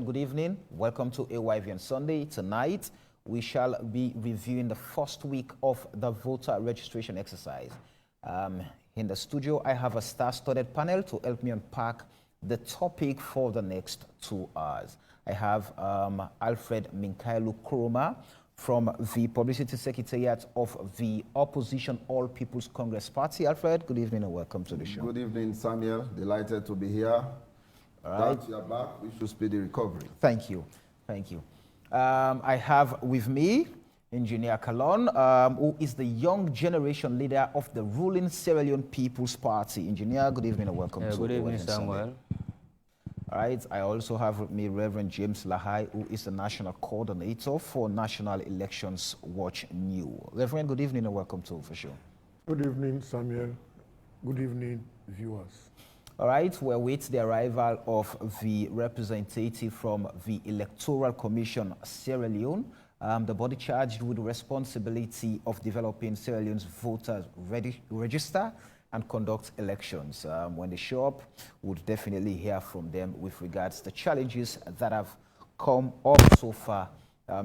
Good evening. Welcome to AYV on Sunday. Tonight, we shall be reviewing the first week of the voter registration exercise. In the studio, I have a star-studded panel to help me unpack the topic for the next 2 hours. I have Alfred Minkailu Kuruma from the Publicity Secretariat of the Opposition All People's Congress Party. Alfred, good evening and welcome to the show. Good evening, Samuel. Delighted to be here. All right. Glad you are back. We should speedy recovery. Thank you. Thank you. I have with me Engineer Kalon, who is the young generation leader of the ruling Sierra Leone People's Party. Engineer, good evening and welcome to Good evening, Samuel. Sunday. All right. I also have with me Reverend James Lahai, who is the National Coordinator for National Elections Watch New. Reverend, good evening and welcome to For Sure. Good evening, Samuel. Good evening, viewers. All right, we await the arrival of the representative from the Electoral Commission, Sierra Leone, the body charged with the responsibility of developing Sierra Leone's voters register and conduct elections. When they show up, we'll definitely hear from them with regards to the challenges that have come up so far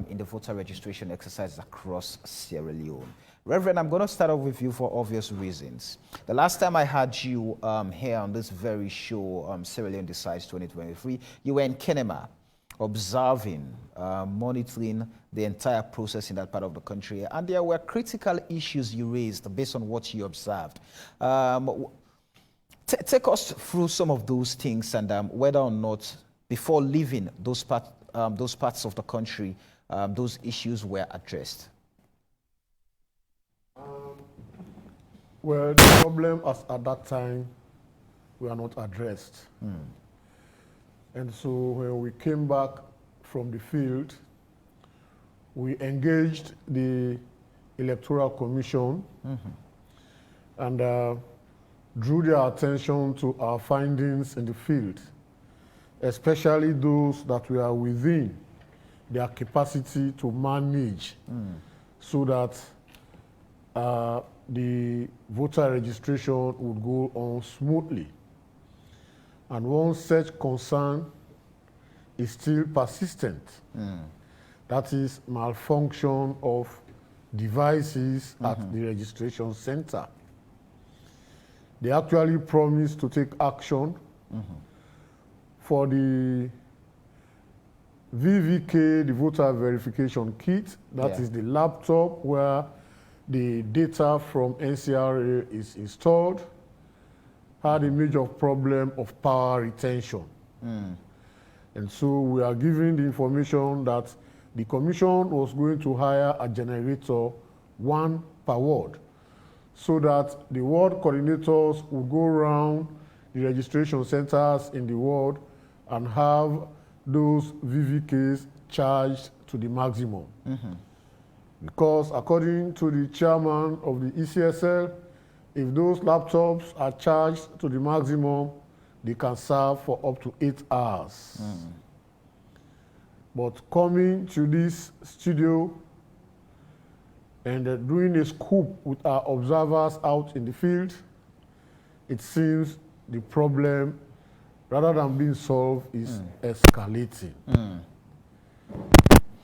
in the voter registration exercise across Sierra Leone. Reverend, I'm going to start off with you for obvious reasons. The last time I had you here on this very show, Sierra Leone Decides 2023, you were in Kenema, observing, monitoring the entire process in that part of the country, and there were critical issues you raised based on what you observed. Take us through some of those things and whether or not, before leaving those parts of the country, those issues were addressed. Well, the problem at that time were not addressed. And so when we came back from the field, we engaged the Electoral Commission and drew their attention to our findings in the field, especially those that were within their capacity to manage so that the voter registration would go on smoothly. And one such concern is still persistent. That is malfunction of devices at the registration center. They actually promised to take action for the VVK, the voter verification kit, that is the laptop where the data from NCRA is installed, had a major problem of power retention. And so we are giving the information that the commission was going to hire a generator, 1 per ward, so that the ward coordinators would go around the registration centers in the ward and have those VVKs charged to the maximum. Because according to the chairman of the ECSL, if those laptops are charged to the maximum, they can serve for up to 8 hours. But coming to this studio and doing a scoop with our observers out in the field, it seems the problem, rather than being solved, is escalating.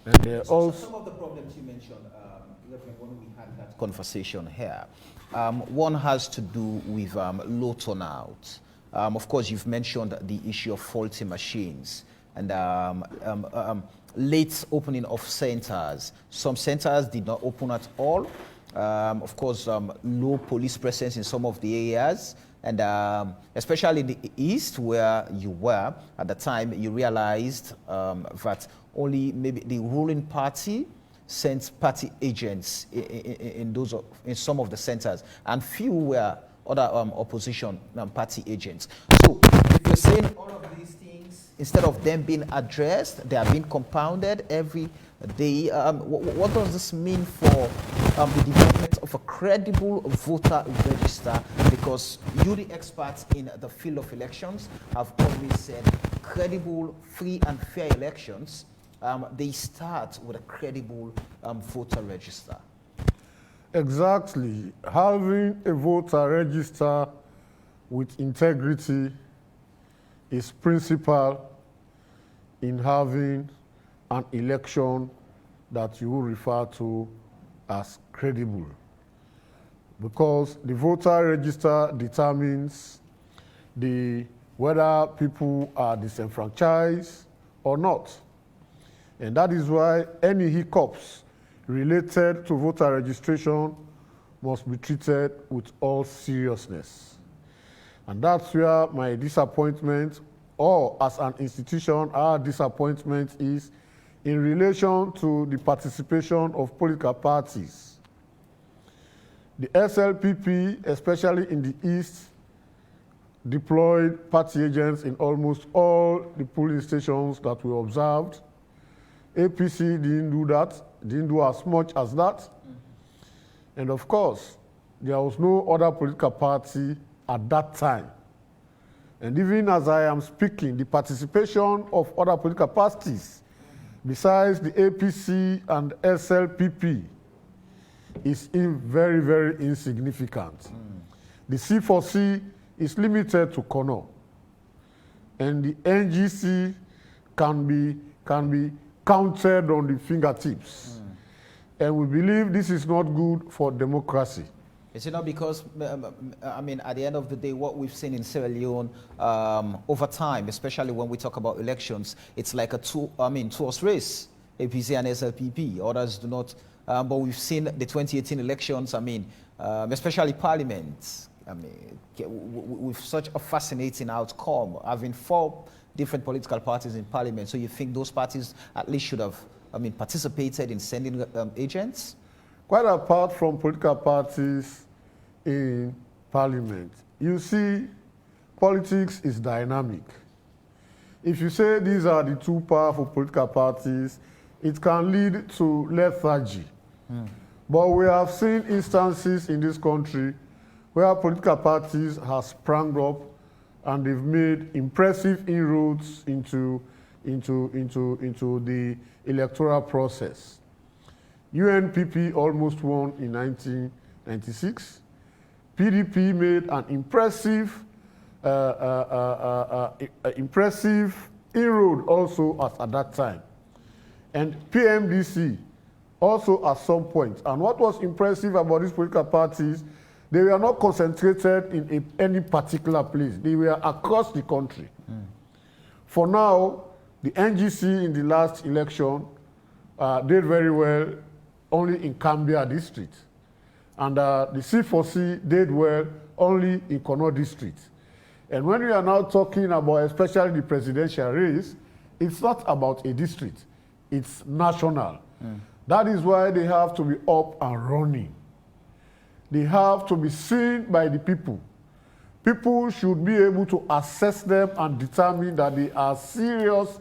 And So some of the problems you mentioned, when we had that conversation here, one has to do with low turnout. Of course, you've mentioned the issue of faulty machines and late opening of centers. Some centers did not open at all. Of course, low police presence in some of the areas. And especially in the East, where you were at the time, you realized that only maybe the ruling party sent party agents in some of the centers, and few were other opposition party agents. So if you're saying all of these things, instead of them being addressed, they are being compounded every day, what does this mean for the development of a credible voter register? Because you, the experts in the field of elections, have always said credible, free and fair elections, they start with a credible voter register. Exactly. Having a voter register with integrity is principal in having an election that you will refer to as credible, because the voter register determines whether people are disenfranchised or not. And that is why any hiccups related to voter registration must be treated with all seriousness. And that's where my disappointment, or as an institution, our disappointment is in relation to the participation of political parties. The SLPP, especially in the East, deployed party agents in almost all the polling stations that we observed. APC didn't do that, didn't do as much as that. And of course, there was no other political party at that time. And even as I am speaking, the participation of other political parties besides the APC and SLPP is very, very insignificant. The C4C is limited to Kono, and the NGC can be counted on the fingertips. And we believe this is not good for democracy. Is it not because, I mean, at the end of the day, what we've seen in Sierra Leone over time, especially when we talk about elections, it's like a two-horse race, APC and SLPP. Others do not. But we've seen the 2018 elections, I mean, especially Parliament, I mean, with such a fascinating outcome, having 4 different political parties in Parliament. So you think those parties at least should have, I mean, participated in sending agents? Quite apart from political parties in Parliament, you see, politics is dynamic. If you say these are the 2 powerful political parties, it can lead to lethargy. But we have seen instances in this country where political parties have sprung up and they've made impressive inroads into the electoral process. UNPP almost won in 1996. PDP made an impressive inroad also at that time. And PMDC also at some point. And what was impressive about these political parties, they were not concentrated in any particular place. They were across the country. For now, the NGC in the last election did very well only in Cambia district. And the C4C did well only in Kono district. And when we are now talking about especially the presidential race, it's not about a district, it's national. That is why they have to be up and running. They have to be seen by the people. People should be able to assess them and determine that they are serious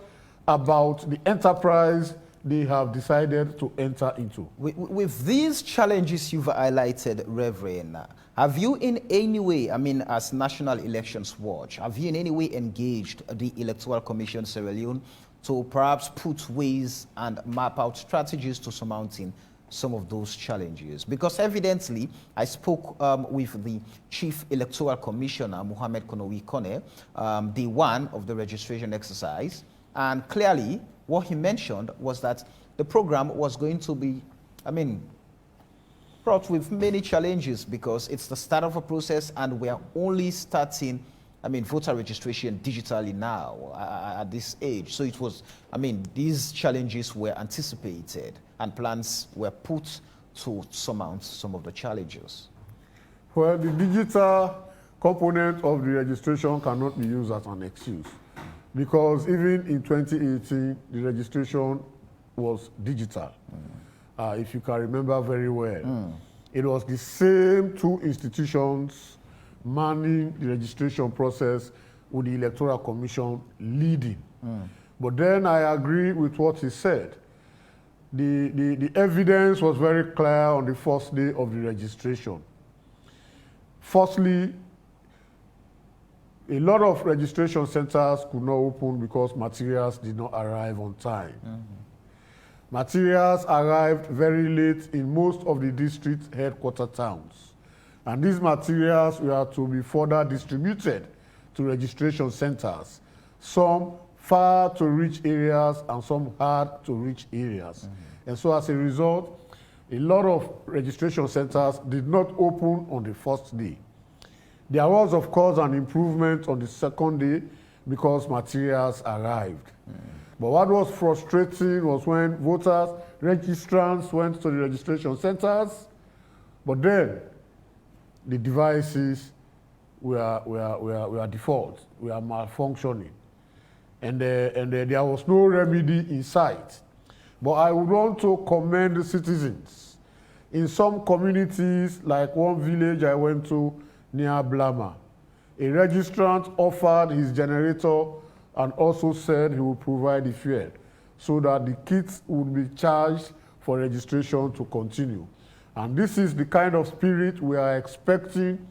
about the enterprise they have decided to enter into. With these challenges you've highlighted, Reverend, have you in any way, I mean, as National Elections Watch, have you in any way engaged the Electoral Commission Sierra Leone to perhaps put ways and map out strategies to surmounting some of those challenges? Because evidently, I spoke with the Chief Electoral Commissioner, Mohamed Konowi Kone, day 1 of the registration exercise, and clearly what he mentioned was that the program was going to be, I mean, fraught with many challenges because it's the start of a process and we're only starting, I mean, voter registration digitally now at this age. So it was, I mean, these challenges were anticipated and plans were put to surmount some of the challenges. Well, the digital component of the registration cannot be used as an excuse because even in 2018, the registration was digital. If you can remember very well. It was the same 2 institutions manning the registration process with the Electoral Commission leading. But then I agree with what he said. The evidence was very clear on the first day of the registration. Firstly, a lot of registration centers could not open because materials did not arrive on time. Materials arrived very late in most of the district headquarter towns. And these materials were to be further distributed to registration centers, some far to reach areas and some hard to reach areas. And so as a result, a lot of registration centers did not open on the first day. There was, of course, an improvement on the second day because materials arrived. But what was frustrating was when voters, registrants went to the registration centers, but then the devices were default, were malfunctioning. And there was no remedy in sight. But I would want to commend the citizens. In some communities, like one village I went to near Blama, a registrant offered his generator and also said he would provide the fuel so that the kits would be charged for registration to continue. And this is the kind of spirit we are expecting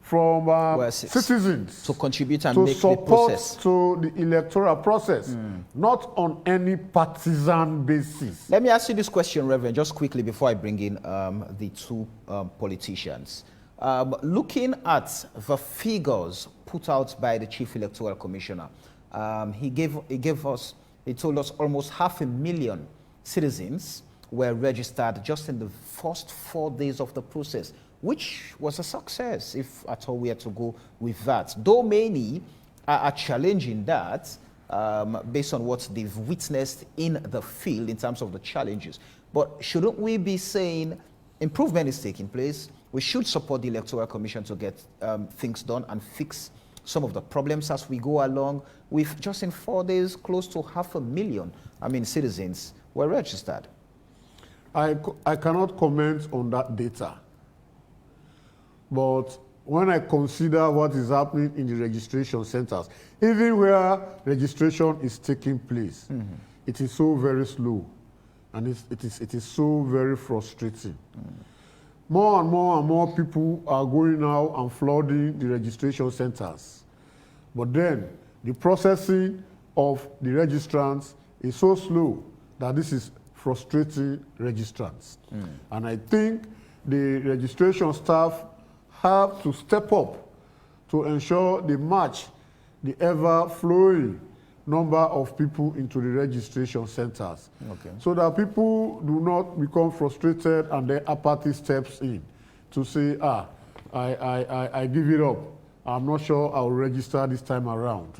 from citizens to contribute and make the process. To the electoral process, not on any partisan basis. Let me ask you this question, Reverend, just quickly before I bring in the two politicians. Looking at the figures put out by the Chief Electoral Commissioner, he told us almost 500,000 citizens were registered just in the first 4 days of the process, which was a success, if at all we had to go with that. Though many are challenging that based on what they've witnessed in the field in terms of the challenges. But shouldn't we be saying improvement is taking place? We should support the Electoral Commission to get things done and fix some of the problems as we go along. With just in 4 days, close to 500,000, citizens were registered. I cannot comment on that data. But when I consider what is happening in the registration centers, even where registration is taking place, it is so very slow, and it is so very frustrating. More and more people are going out and flooding the registration centers. But then the processing of the registrants is so slow that this is frustrating registrants. And I think the registration staff have to step up to ensure they match the ever-flowing number of people into the registration centers. So that people do not become frustrated and then apathy steps in to say, I give it up. I'm not sure I'll register this time around.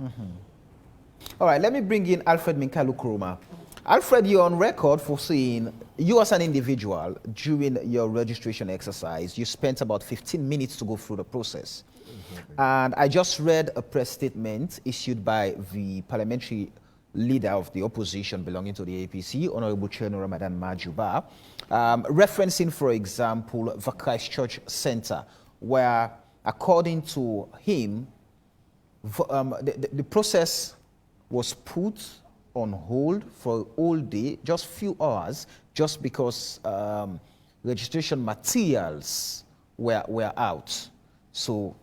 All right, let me bring in Alfred Minkalu Kuruma. Alfred, you're on record for saying you as an individual, during your registration exercise, you spent about 15 minutes to go through the process. And I just read a press statement issued by the parliamentary leader of the opposition belonging to the APC, Honorable Cherno Ramadan Majuba, referencing, for example, the Christchurch Center, where, according to him, the process was put on hold for all day, just few hours, just because registration materials were out. So,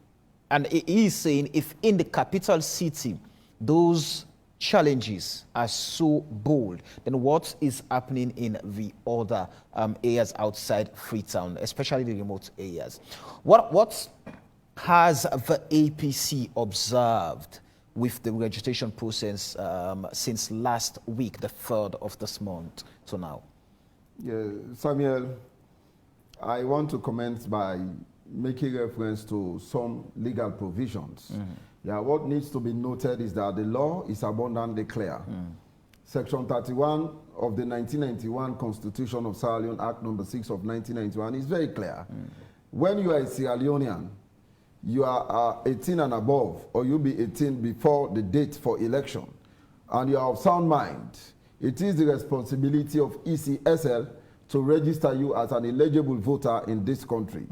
and he is saying if in the capital city those challenges are so bold, then what is happening in the other areas outside Freetown, especially the remote areas? What has the APC observed with the registration process since last week, the 3rd of this month, to now? Yeah, Samuel, I want to comment by making reference to some legal provisions. Yeah, what needs to be noted is that the law is abundantly clear. Section 31 of the 1991 Constitution of Sierra Leone, Act number 6 of 1991 is very clear. When you are a Sierra Leonean, you are 18 and above, or you'll be 18 before the date for election, and you are of sound mind, it is the responsibility of ECSL to register you as an eligible voter in this country.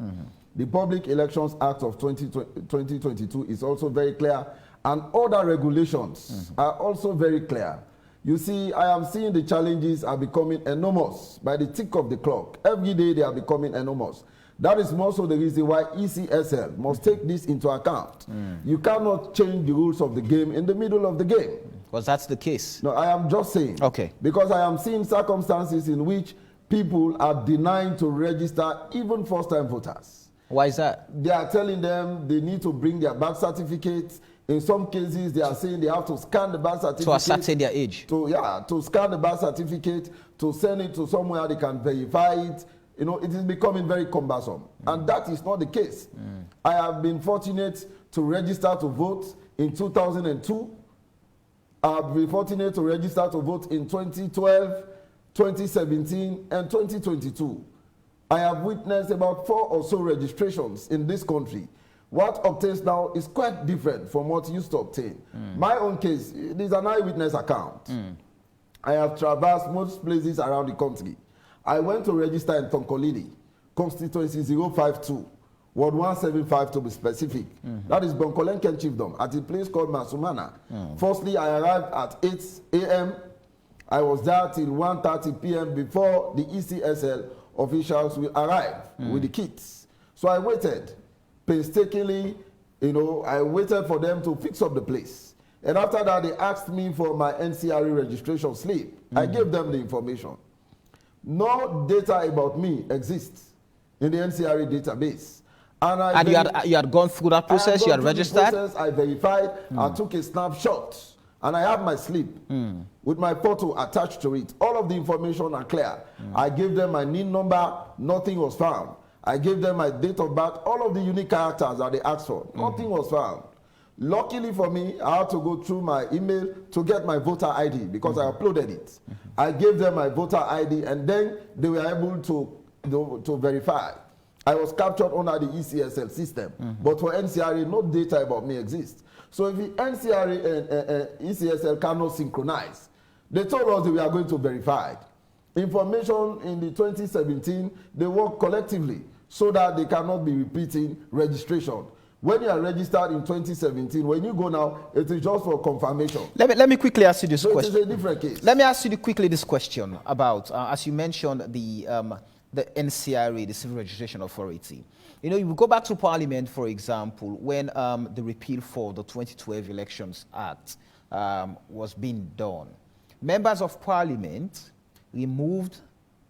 The Public Elections Act of 2022 is also very clear, and other regulations are also very clear. You see, I am seeing the challenges are becoming enormous by the tick of the clock. Every day they are becoming enormous. That is more so the reason why ECSL must take this into account. You cannot change the rules of the game in the middle of the game. Was that the case? No, I am just saying. Okay. Because I am seeing circumstances in which people are denying to register even first-time voters. Why is that? They are telling them they need to bring their birth certificates. In some cases, they are saying they have to scan the birth certificate. To ascertain their age. To scan the birth certificate, to send it to somewhere they can verify it. You know, it is becoming very cumbersome. And that is not the case. I have been fortunate to register to vote in 2002. I have been fortunate to register to vote in 2012, 2017, and 2022. I have witnessed about 4 or so registrations in this country. What obtains now is quite different from what used to obtain. My own case, it is an eyewitness account. I have traversed most places around the country. I went to register in Tonkolidi, constituency 052, Ward 175 to be specific. That is Bonkolenken Chiefdom, at a place called Masumana. Firstly, I arrived at 8 a.m. I was there till 1:30 p.m. before the ECSL officials will arrive with the kits. So I waited painstakingly, you know, I waited for them to fix up the place. And after that, they asked me for my NCRE registration slip. I gave them the information. No data about me exists in the NCRE database. And you had gone through that process, you had registered? I verified, I took a snapshot, and I have my slip with my photo attached to it. All of the information are clear. I gave them my NIN number, nothing was found. I gave them my date of birth, all of the unique characters that they asked for. Nothing was found. Luckily for me, I had to go through my email to get my voter ID because I uploaded it. I gave them my voter ID, and then they were able to verify. I was captured under the ECSL system, but for NCRE, no data about me exists. So if the NCRE and ECSL cannot synchronize, they told us that we are going to verify. Information in the 2017, they work collectively so that they cannot be repeating registration. When you are registered in 2017, when you go now, it is just for confirmation. Let me quickly ask you this question. It is a different case. Let me ask you quickly this question about, as you mentioned, the NCRA, the Civil Registration Authority. You know, you go back to Parliament, for example, when the repeal for the 2012 Elections Act was being done. Members of Parliament removed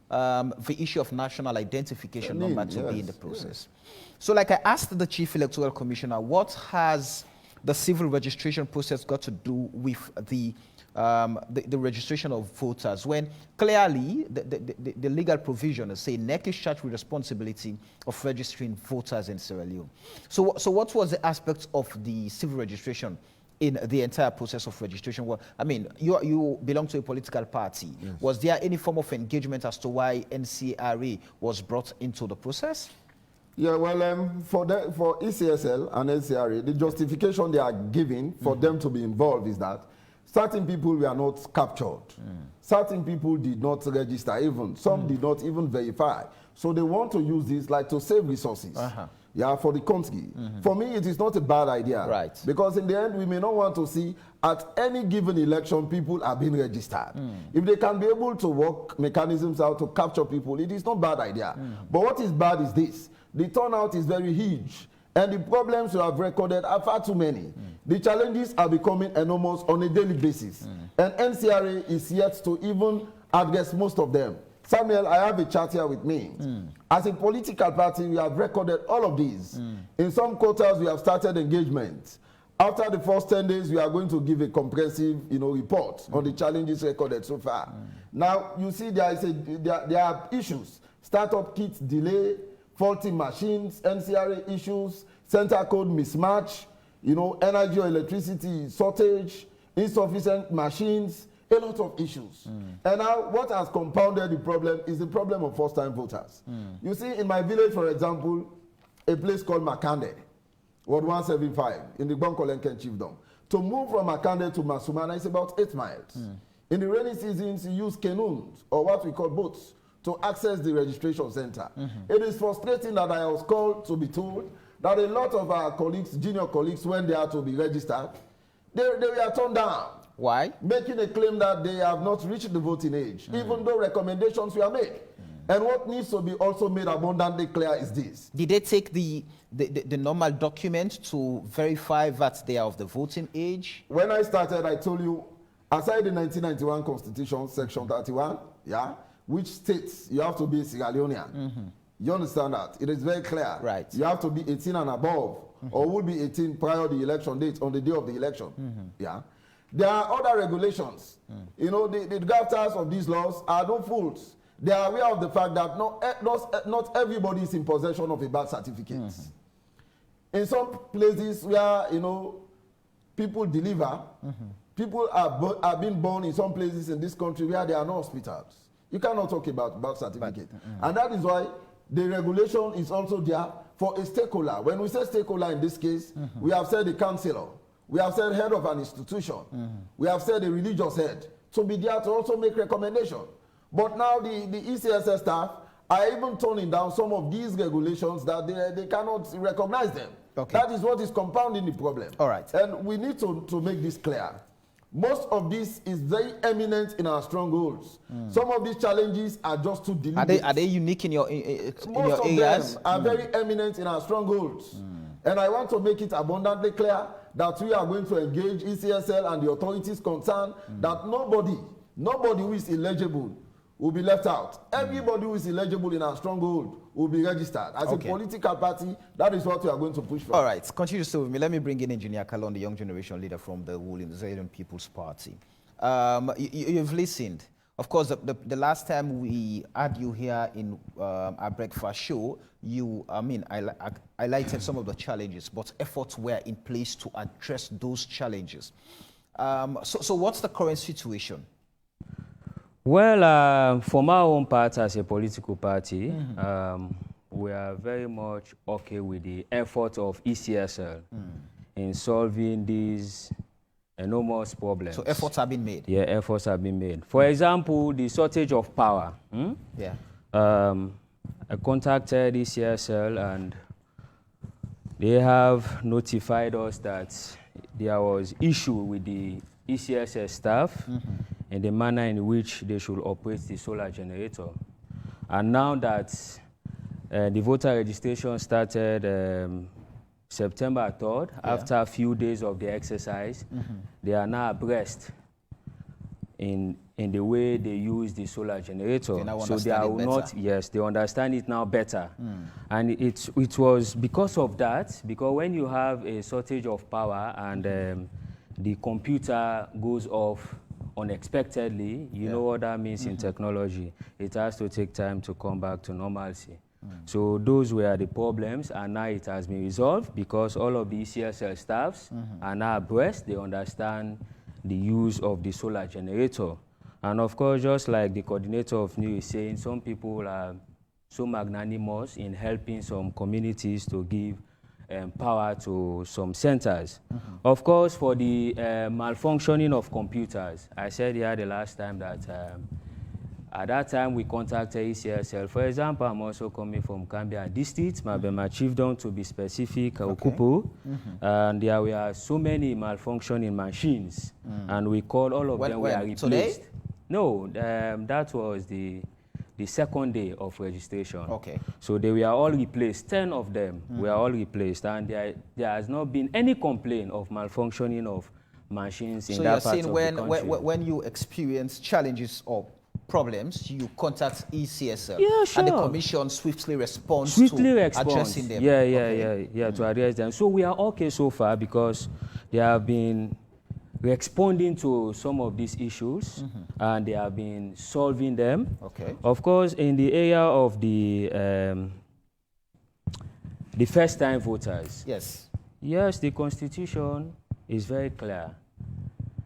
the issue of national identification number to be in the process. So like I asked the Chief Electoral Commissioner, what has the civil registration process got to do with the registration of voters, when clearly the legal provision say NEC is charged with responsibility of registering voters in Sierra Leone. So what was the aspect of the civil registration in the entire process of registration? Well, I mean, you belong to a political party. Yes. Was there any form of engagement as to why NCRA was brought into the process? Yeah, well, for ECSL and NCRA, the justification they are giving for them to be involved is that certain people were not captured. Certain people did not register even. Some did not even verify. So they want to use this like to save resources. Yeah, for the country. For me, it is not a bad idea. Right. Because in the end, we may not want to see at any given election, people are being registered. If they can be able to work mechanisms out to capture people, it is not a bad idea. But what is bad is this. The turnout is very huge. And the problems we have recorded are far too many. The challenges are becoming enormous on a daily basis. And NCRA is yet to even address most of them. Samuel, I have a chart here with me. As a political party, we have recorded all of these. In some quarters, we have started engagement. After the first 10 days, we are going to give a comprehensive, report on the challenges recorded so far. Now, you see there are issues. Startup kits delay, faulty machines, NCRA issues, center code mismatch, energy or electricity shortage, insufficient machines, a lot of issues. And now what has compounded the problem is the problem of first-time voters. You see, in my village, for example, a place called Makande, Ward 175, in the Bonkolenken Chiefdom. To move from Makande to Masumana is about 8 miles. In the rainy seasons, you use canoes, or what we call boats, to access the registration center. It is frustrating that I was called to be told that a lot of our colleagues, junior colleagues, when they are to be registered, they were turned down. Why? Making a claim that they have not reached the voting age, even though recommendations were made. And what needs to be also made abundantly clear is this. Did they take the normal document to verify that they are of the voting age? When I started, I told you, aside the 1991 Constitution, Section 31, which states you have to be a Sierra Leonean. You understand that? It is very clear. Right. You have to be 18 and above or will be 18 prior to the election date on the day of the election. Yeah. There are other regulations. You know, the drafters of these laws are no fools. They are aware of the fact that not everybody is in possession of a birth certificate. In some places where, you know, people deliver, people are being born in some places in this country where there are no hospitals. You cannot talk about birth certificate. And that is why the regulation is also there for a stakeholder. When we say stakeholder in this case, we have said the counselor, we have said head of an institution, we have said the religious head, to be there to also make recommendation. But now the ECSL staff are even turning down some of these regulations that they cannot recognize them. Okay. That is what is compounding the problem. All right. And we need to make this clear. Most of this is very eminent in our strongholds. Some of these challenges are just too deliberate. Are they unique in your areas? Most of them are very eminent in our strongholds. And I want to make it abundantly clear that we are going to engage ECSL and the authorities concerned that nobody who is eligible will be left out. Everybody who is eligible in our stronghold will be registered. As a political party, that is what we are going to push for. All right, continue still with me. Let me bring in Engineer Kalon, the young generation leader from the ruling Zayden People's Party. You've listened. Of course, the last time we had you here in our breakfast show, I highlighted some of the challenges, but efforts were in place to address those challenges. So what's the current situation? Well, for my own part as a political party, we are very much okay with the effort of ECSL in solving these enormous problems. So efforts have been made? Yeah, efforts have been made. For example, the shortage of power. Yeah. I contacted ECSL and they have notified us that there was issue with the ECSL staff in the manner in which they should operate the solar generator. And now that the voter registration started September 3rd, after a few days of the exercise, they are now abreast in the way they use the solar generator. So they are not, yes, they understand it now better. And it was because of that, because when you have a shortage of power and the computer goes off unexpectedly, you know what that means in technology. It has to take time to come back to normalcy. So those were the problems, and now it has been resolved because all of the ECSL staffs are now abreast. They understand the use of the solar generator. And of course, just like the coordinator of NEW is saying, some people are so magnanimous in helping some communities to give power to some centers. Of course, for the malfunctioning of computers, I said here the last time that at that time we contacted ECSL. For example, I'm also coming from Cambia District, my chiefdom to be specific, Okupo, and there were so many malfunctioning machines, and we called all of them were replaced. Today? No, that was the second day of registration. Okay. So they were all replaced. 10 of them were all replaced, and there has not been any complaint of malfunctioning of machines in that part of the country. So when you experience challenges or problems, you contact ECSL, yeah, sure. and the commission swiftly responds to addressing them. Yeah, to address them. So we are okay so far because they have been responding to some of these issues, and they have been solving them. Okay. Of course, in the area of the first-time voters. Yes. Yes, the Constitution is very clear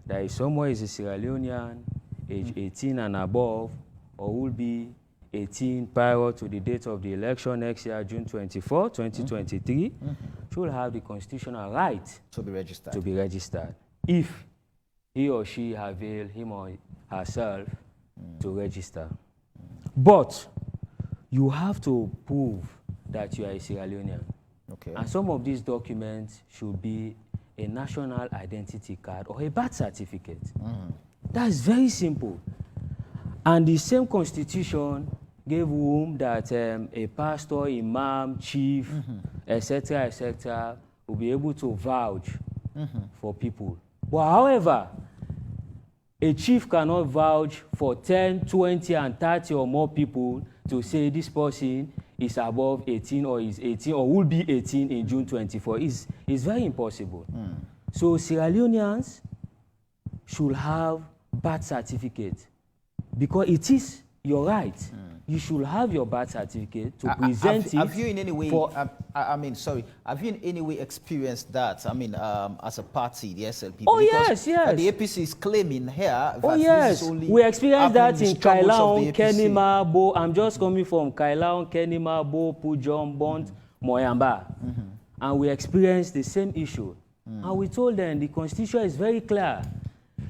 that if someone is a Sierra Leonean, age 18 and above, or will be 18 prior to the date of the election next year, June 24, 2023, should have the constitutional right to be registered. If he or she avail him or herself to register. But you have to prove that you are a Sierra Leonean. Okay. And some of these documents should be a national identity card or a birth certificate. That's very simple. And the same constitution gave room that a pastor, imam, chief, etc., will be able to vouch for people. But however, a chief cannot vouch for 10, 20, and 30 or more people to say this person is above 18 or is 18 or will be 18 in June 24 is very impossible. So Sierra Leoneans should have birth certificate because it is your right. You should have your birth certificate to present it. Have you in any way, have you in any way experienced that? I mean, as a party, the SLP? Oh, because, yes. The APC is claiming here that Oh, this yes. is only We experienced that in struggles of the Kailaon, APC. Kenima, Bo. I'm just coming from Kailaon, Kenima, Bo, Pujom, Bont, Moyamba. And we experienced the same issue. And we told them the constitution is very clear.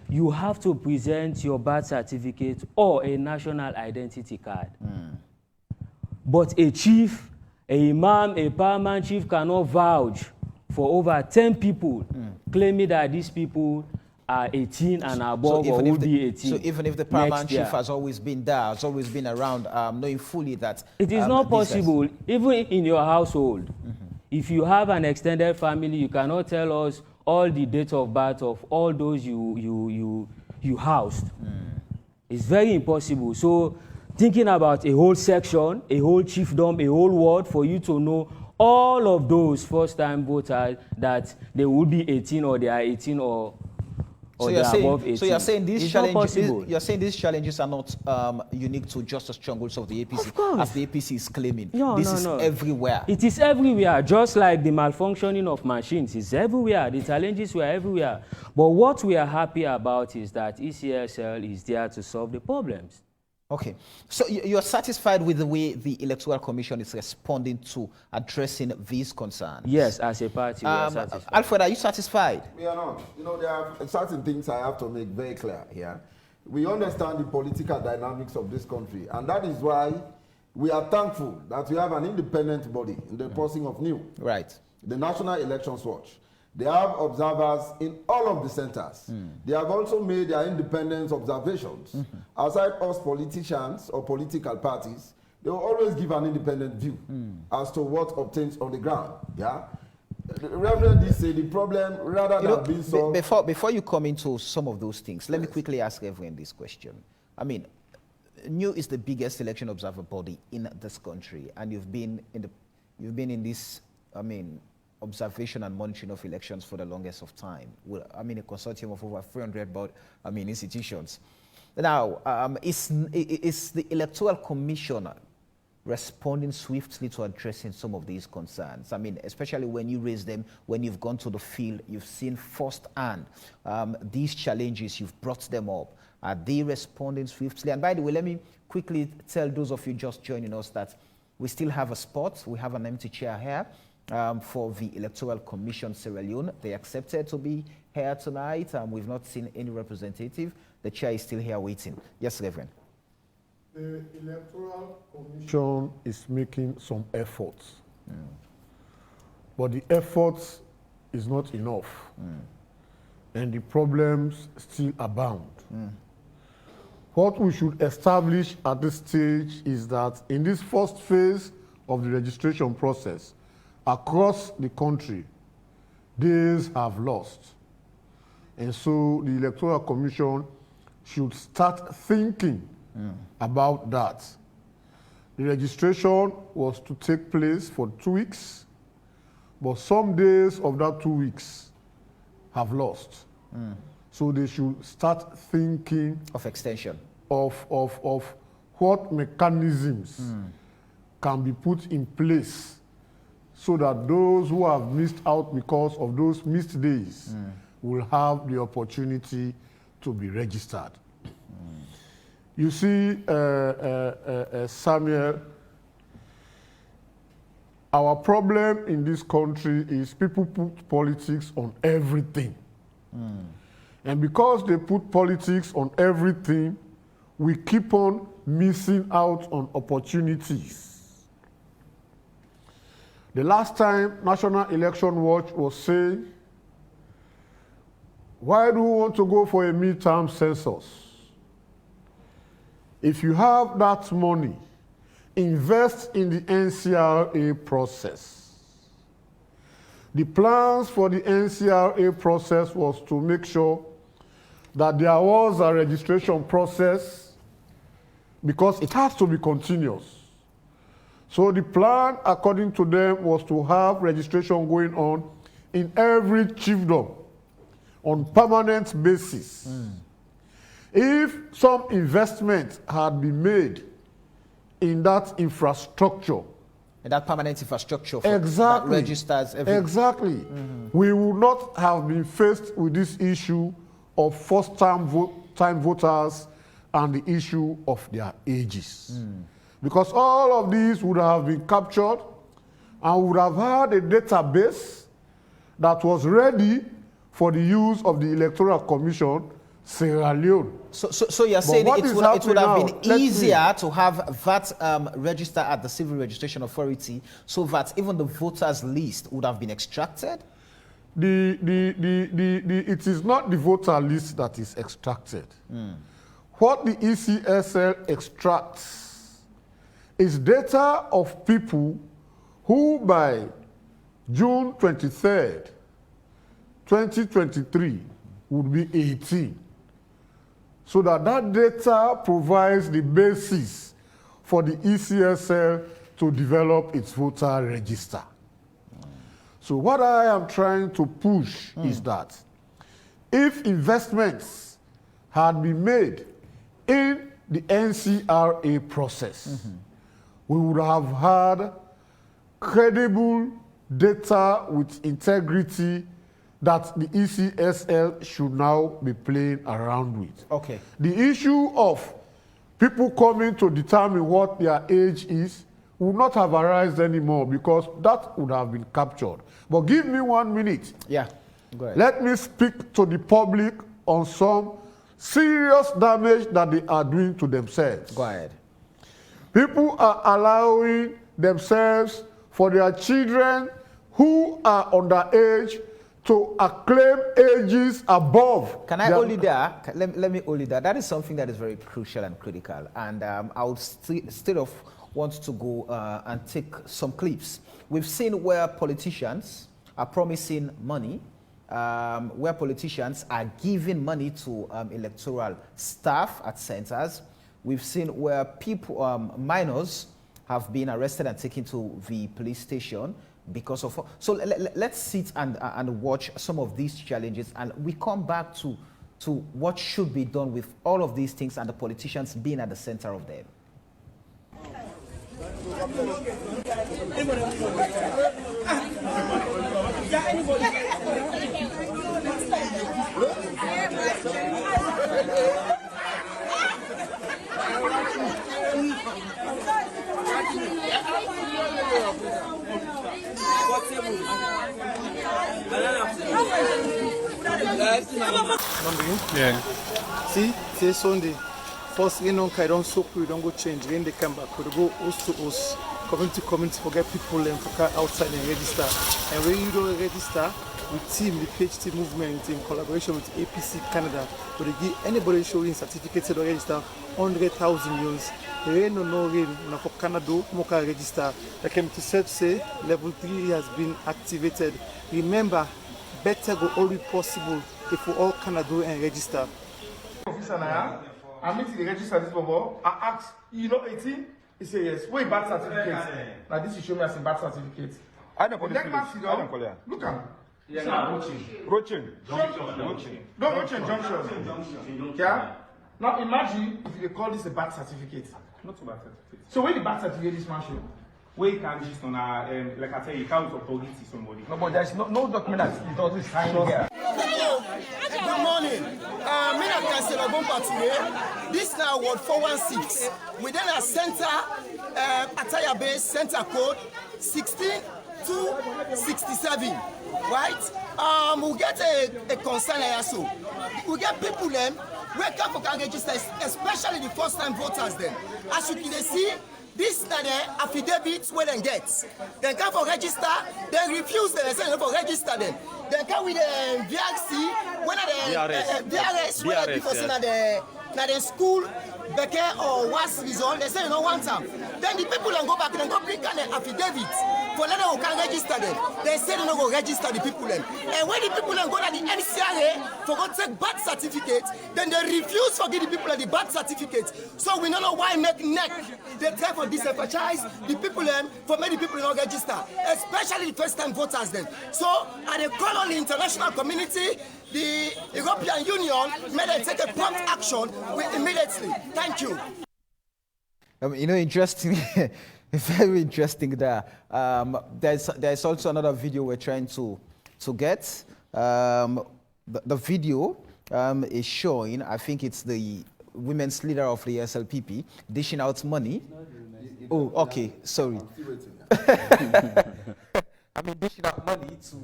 You have to present your birth certificate or a national identity card. But a chief, a imam, a paramount chief cannot vouch for over 10 people claiming that these people are 18 and above or will be 18. So even if the paramount chief has always been there, has always been around, knowing fully that... It is not possible, even in your household. If you have an extended family, you cannot tell us all the date of birth of all those you housed. It's very impossible. So thinking about a whole section, a whole chiefdom, a whole ward for you to know all of those first-time voters that they will be 18 or they are 18 or they are above 18. So you're saying these challenges, you're saying these challenges are not unique to just the strongholds of the APC, of course. as the APC is claiming. No, this is everywhere. It is everywhere, just like the malfunctioning of machines. It's everywhere. The challenges were everywhere. But what we are happy about is that ECSL is there to solve the problems. Okay, so you're satisfied with the way the Electoral Commission is responding to addressing these concerns? Yes, as a party, we are satisfied. Alfred, are you satisfied? We are not. You know, there are certain things I have to make very clear here. We understand the political dynamics of this country, and that is why we are thankful that we have an independent body in the person of NEW. Right. The National Elections Watch. They have observers in all of the centers. They have also made their independent observations. Outside us politicians or political parties, they will always give an independent view as to what obtains on the ground. Yeah. Reverend D say the problem rather than being solved. Before you come into some of those things, let me quickly ask Reverend this question. I mean, NEW is the biggest election observer body in this country, and you've been in this, I mean, observation and monitoring of elections for the longest of time. Well, I mean, a consortium of over 300 institutions. Now, is the Electoral Commission responding swiftly to addressing some of these concerns? I mean, especially when you raise them, when you've gone to the field, you've seen firsthand these challenges, you've brought them up. Are they responding swiftly? And by the way, let me quickly tell those of you just joining us that we still have a spot. We have an empty chair here. For the Electoral Commission Sierra Leone. They accepted to be here tonight. We've not seen any representative. The chair is still here waiting. Yes, Reverend. The Electoral Commission is making some efforts. But the efforts is not enough. And the problems still abound. What we should establish at this stage is that in this first phase of the registration process, across the country, days have lost. And so the Electoral Commission should start thinking about that. The registration was to take place for 2 weeks, but some days of that 2 weeks have lost. So they should start thinking of extension of what mechanisms can be put in place so that those who have missed out because of those missed days will have the opportunity to be registered. You see, Samuel, our problem in this country is people put politics on everything. And because they put politics on everything, we keep on missing out on opportunities. The last time National Election Watch was saying, why do we want to go for a midterm census? If you have that money, invest in the NCRA process. The plans for the NCRA process was to make sure that there was a registration process because it has to be continuous. So the plan, according to them, was to have registration going on in every chiefdom on permanent basis. If some investment had been made in that infrastructure, And that permanent infrastructure for, exactly, that registers everything. exactly, we would not have been faced with this issue of first-time time voters and the issue of their ages. Because all of these would have been captured and would have had a database that was ready for the use of the Electoral Commission, Sierra Leone. So you're saying it would have been easier to have that register at the Civil Registration Authority so that even the voters list would have been extracted? It is not the voter list that is extracted. What the ECSL extracts is data of people who by June 23rd, 2023 would be 18. So that data provides the basis for the ECSL to develop its voter register. So what I am trying to push is that if investments had been made in the NCRA process, we would have had credible data with integrity that the ECSL should now be playing around with. Okay. The issue of people coming to determine what their age is would not have arisen anymore because that would have been captured. But give me 1 minute. Yeah, go ahead. Let me speak to the public on some serious damage that they are doing to themselves. Go ahead. People are allowing themselves for their children who are underage to acclaim ages above. Can I hold you there? Let me hold you there. That is something that is very crucial and critical. And I would still want to go and take some clips. We've seen where politicians are promising money, where politicians are giving money to electoral staff at centers. We've seen where people, minors, have been arrested and taken to the police station because of. So let's sit and watch some of these challenges, and we come back to what should be done with all of these things and the politicians being at the center of them. Yeah. See, c'est Sunday. First, you know, I don't soak, we don't go change. Then they come back, we go host to host, community to community, forget people and for outside and register. And when you don't register, with team, the PhD movement in collaboration with APC Canada, we give anybody showing certificates to register 100,000 euros. Rain or no rain, for Canada, Moka register. I came to say level 3 has been activated. Remember, better go always possible if we all Canada and register. Officer Naya, I meet the register this before. I asked, you know 18? He said yes. Wait, birth certificate. Now this is show me as a birth certificate. I don't call it. Look at him. Yeah, no, Roaching. No, Roaching Junction. Yeah? Now imagine if you call this a birth certificate. Not a birth certificate. So where the birth certificate this man show? Where you can just on like I tell you, can't authority somebody. No, but there's no document that doesn't sign here. Good morning. Me na Councillor Bompa today. This now Ward 416. We then a center, attire base center code 16 to 67. Right? We get a concern here so. We get people them where come for can register, especially the first time voters them. As you can see, this is the affidavits where they get. They come for register, they refuse them, they say for register them. They come with the VRC, when the DRS, when they say na the school, Beke or was result, they say you don't want them. Then the people then go back and go bring an affidavit for let them can register them. They say they don't go register the people them. And when the people them go to the NCRA for go take birth certificate, then they refuse to give the people the birth certificate. So we don't know why make neck. They try for disenfranchise the people them for many people not register, especially the first time voters them. So I they call on the international community, the European Union, may they take a prompt action immediately. Thank you. You know, interesting, very interesting there. There's also another video we're trying to get. The video is showing, I think it's the women's leader of the SLPP dishing out money. Oh, okay, sorry. I mean, dishing out money to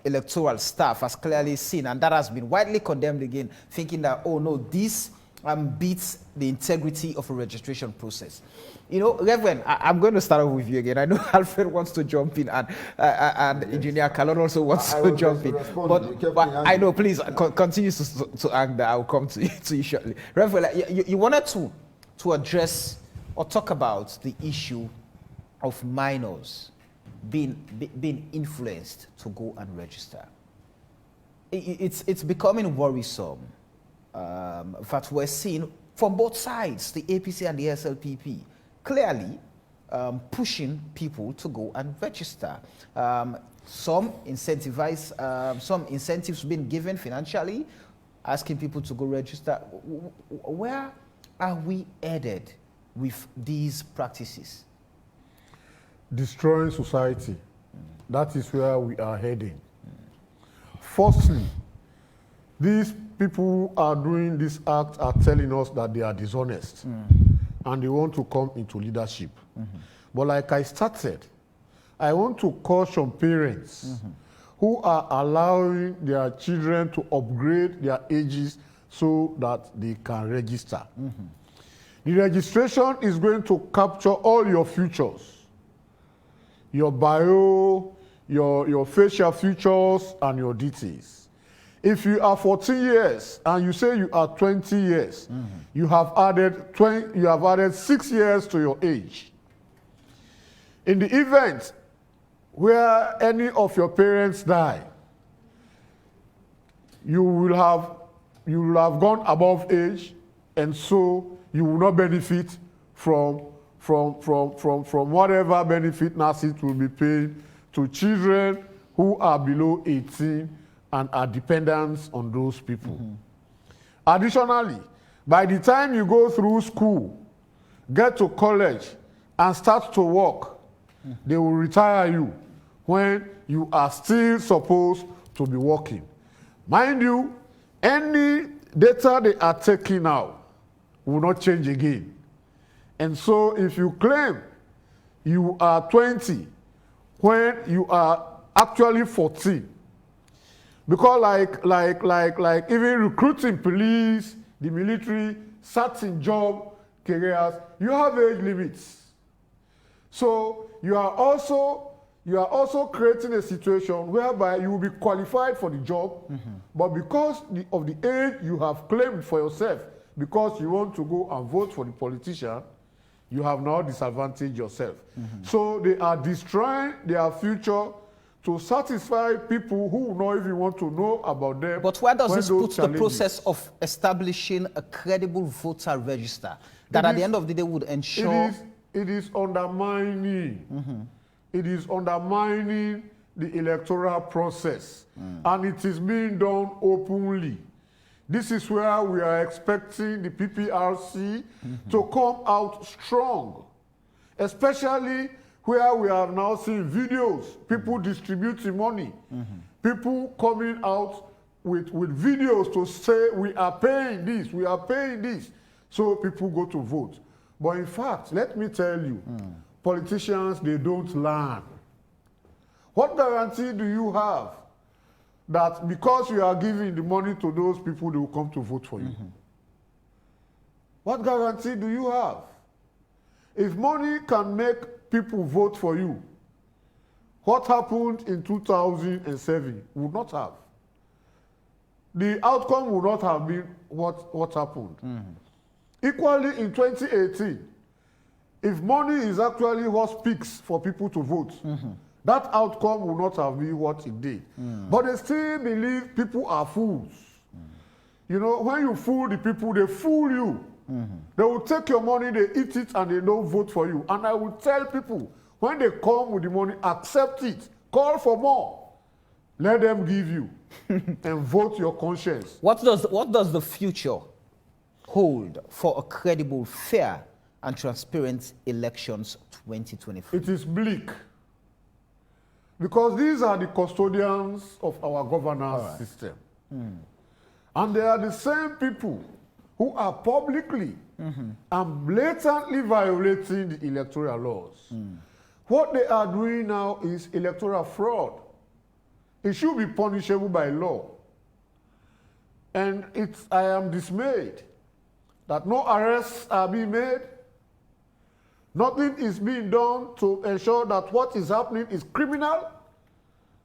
electoral staff, as clearly seen, and that has been widely condemned again, thinking that, oh no, this beats the integrity of a registration process. You know, Reverend, I'm going to start off with you again. I know Alfred wants to jump in, and Engineer Kalon also wants to jump in. But I know, please continue to anger. I will come to you shortly. Reverend, you wanted to address or talk about the issue of minors being influenced to go and register. It's becoming worrisome. That we're seeing from both sides, the APC and the SLPP, clearly pushing people to go and register. Some incentives being given financially, asking people to go register. Where are we headed with these practices? Destroying society. That is where we are heading. Firstly, these people who are doing this act are telling us that they are dishonest and they want to come into leadership. But like I started, I want to caution parents who are allowing their children to upgrade their ages so that they can register. The registration is going to capture all your futures, your bio, your facial features, and your details. If you are 14 years and you say you are 20 years, you have added 6 years to your age. In the event where any of your parents die, you will have gone above age, and so you will not benefit from whatever benefit NACIT will be paid to children who are below 18 and are dependent on those people. Additionally, by the time you go through school, get to college, and start to work, they will retire you when you are still supposed to be working. Mind you, any data they are taking now will not change again. And so if you claim you are 20 when you are actually 14, because like even recruiting police, the military, certain job careers, you have age limits. So you are also creating a situation whereby you will be qualified for the job, but because of the age you have claimed for yourself, because you want to go and vote for the politician, you have now disadvantaged yourself. So they are destroying their future to satisfy people who not even want to know about them. But where does this put the process of establishing a credible voter register that at the end of the day would ensure... It is undermining. It is undermining the electoral process. And it is being done openly. This is where we are expecting the PPRC to come out strong, especially where we are now seeing videos, people distributing money, people coming out with videos to say we are paying this, so people go to vote. But in fact, let me tell you, politicians, they don't learn. What guarantee do you have that because you are giving the money to those people, they will come to vote for you? What guarantee do you have? If money can make people vote for you, what happened in 2007 would not have. The outcome would not have been what happened. Equally in 2018, if money is actually what speaks for people to vote, that outcome will not have been what it did. But they still believe people are fools. You know, when you fool the people, they fool you. They will take your money, they eat it, and they don't vote for you. And I will tell people, when they come with the money, accept it. Call for more. Let them give you and vote your conscience. What does the future hold for a credible, fair, and transparent elections 2024? It is bleak. Because these are the custodians of our governance system. And they are the same people who are publicly and blatantly violating the electoral laws. What they are doing now is electoral fraud. It should be punishable by law. And I am dismayed that no arrests are being made. Nothing is being done to ensure that what is happening is criminal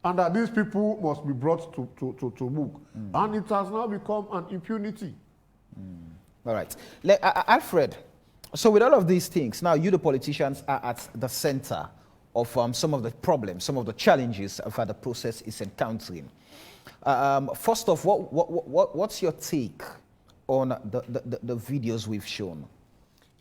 and that these people must be brought to book. And it has now become an impunity. All right. Alfred, so with all of these things, now you, the politicians, are at the center of some of the problems, some of the challenges that the process is encountering. First off, what's your take on the videos we've shown?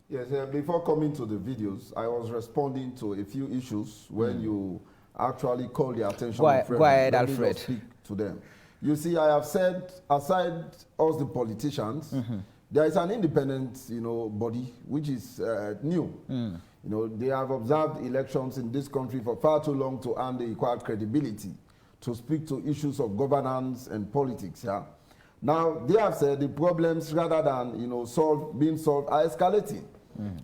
Yes, before coming to the videos, I was responding to a few issues when you actually call the attention of friends. Go ahead, Alfred. Speak to them. You see, I have said, aside us, the politicians, there is an independent, body which is new. They have observed elections in this country for far too long to earn the required credibility to speak to issues of governance and politics. Yeah. Now, they have said the problems, rather than being solved, are escalating.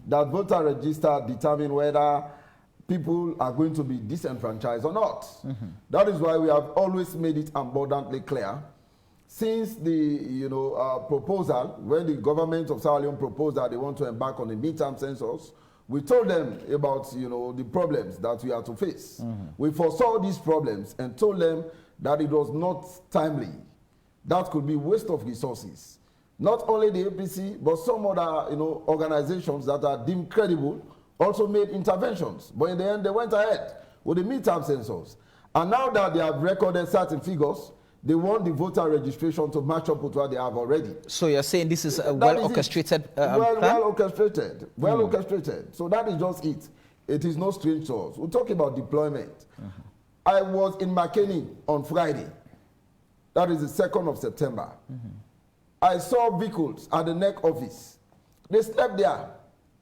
That voter register determine whether people are going to be disenfranchised or not. That is why we have always made it abundantly clear. Since the proposal, when the government of Sierra Leone proposed that they want to embark on a midterm census, we told them about the problems that we are to face. We foresaw these problems and told them that it was not timely. That could be waste of resources. Not only the APC, but some other organizations that are deemed credible also made interventions. But in the end, they went ahead with the midterm census. And now that they have recorded certain figures, they want the voter registration to match up with what they have already. So you're saying this is a well-orchestrated plan? Well-orchestrated. Well-orchestrated. So that is just it. It is no strange to us. We'll talk about deployment. I was in McKinney on Friday. That is the 2nd of September. I saw vehicles at the NEC office. They slept there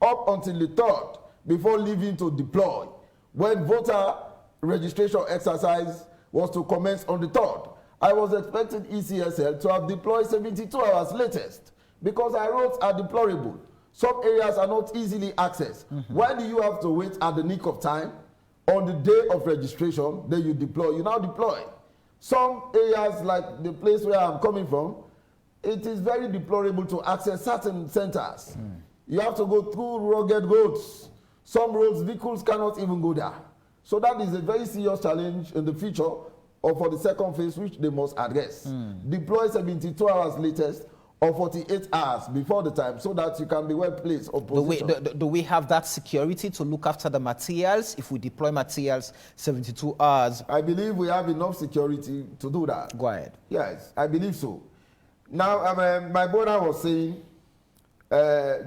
up until the 3rd before leaving to deploy, when voter registration exercise was to commence on the 3rd. I was expecting ECSL to have deployed 72 hours latest because our roads are deplorable. Some areas are not easily accessed. Why do you have to wait at the nick of time on the day of registration? Then you deploy. You now deploy. Some areas, like the place where I'm coming from, it is very deplorable to access certain centers. You have to go through rugged roads. Some roads, vehicles cannot even go there. So that is a very serious challenge in the future, or for the second phase, which they must address. Deploy 72 hours latest or 48 hours before the time, so that you can be well placed. Do we have that security to look after the materials if we deploy materials 72 hours? I believe we have enough security to do that. Go ahead. Yes, I believe so. Now, my brother was saying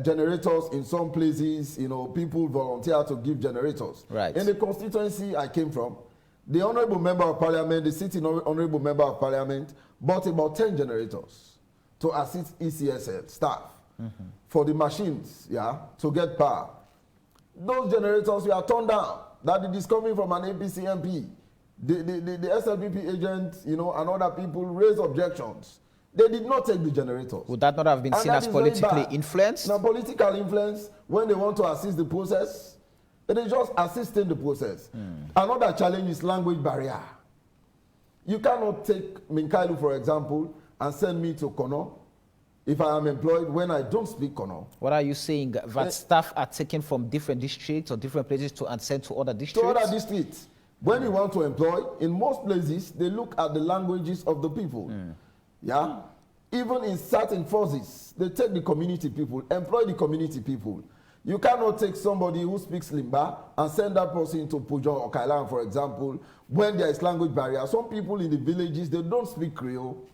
generators in some places, people volunteer to give generators. Right. In the constituency I came from, the Honorable Member of Parliament, the sitting Honorable Member of Parliament, bought about 10 generators to assist ECSL staff for the machines, to get power. Those generators were turned down. That it is coming from an APC MP. The SLPP agents, and other people raised objections. They did not take the generators. Would that not have been seen as politically influenced? Now, political influence, when they want to assist the process, it is just assisting the process. Another challenge is language barrier. You cannot take Minkailu, for example, and send me to Kono if I am employed when I don't speak Kono. What are you saying? That staff are taken from different districts or different places and sent to other districts? To other districts. When you want to employ, in most places, they look at the languages of the people. Even in certain forces, they take the community people, employ the community people. You cannot take somebody who speaks Limba and send that person to Pujon or Kailan, for example, when there is language barrier. Some people in the villages, they don't speak Creole.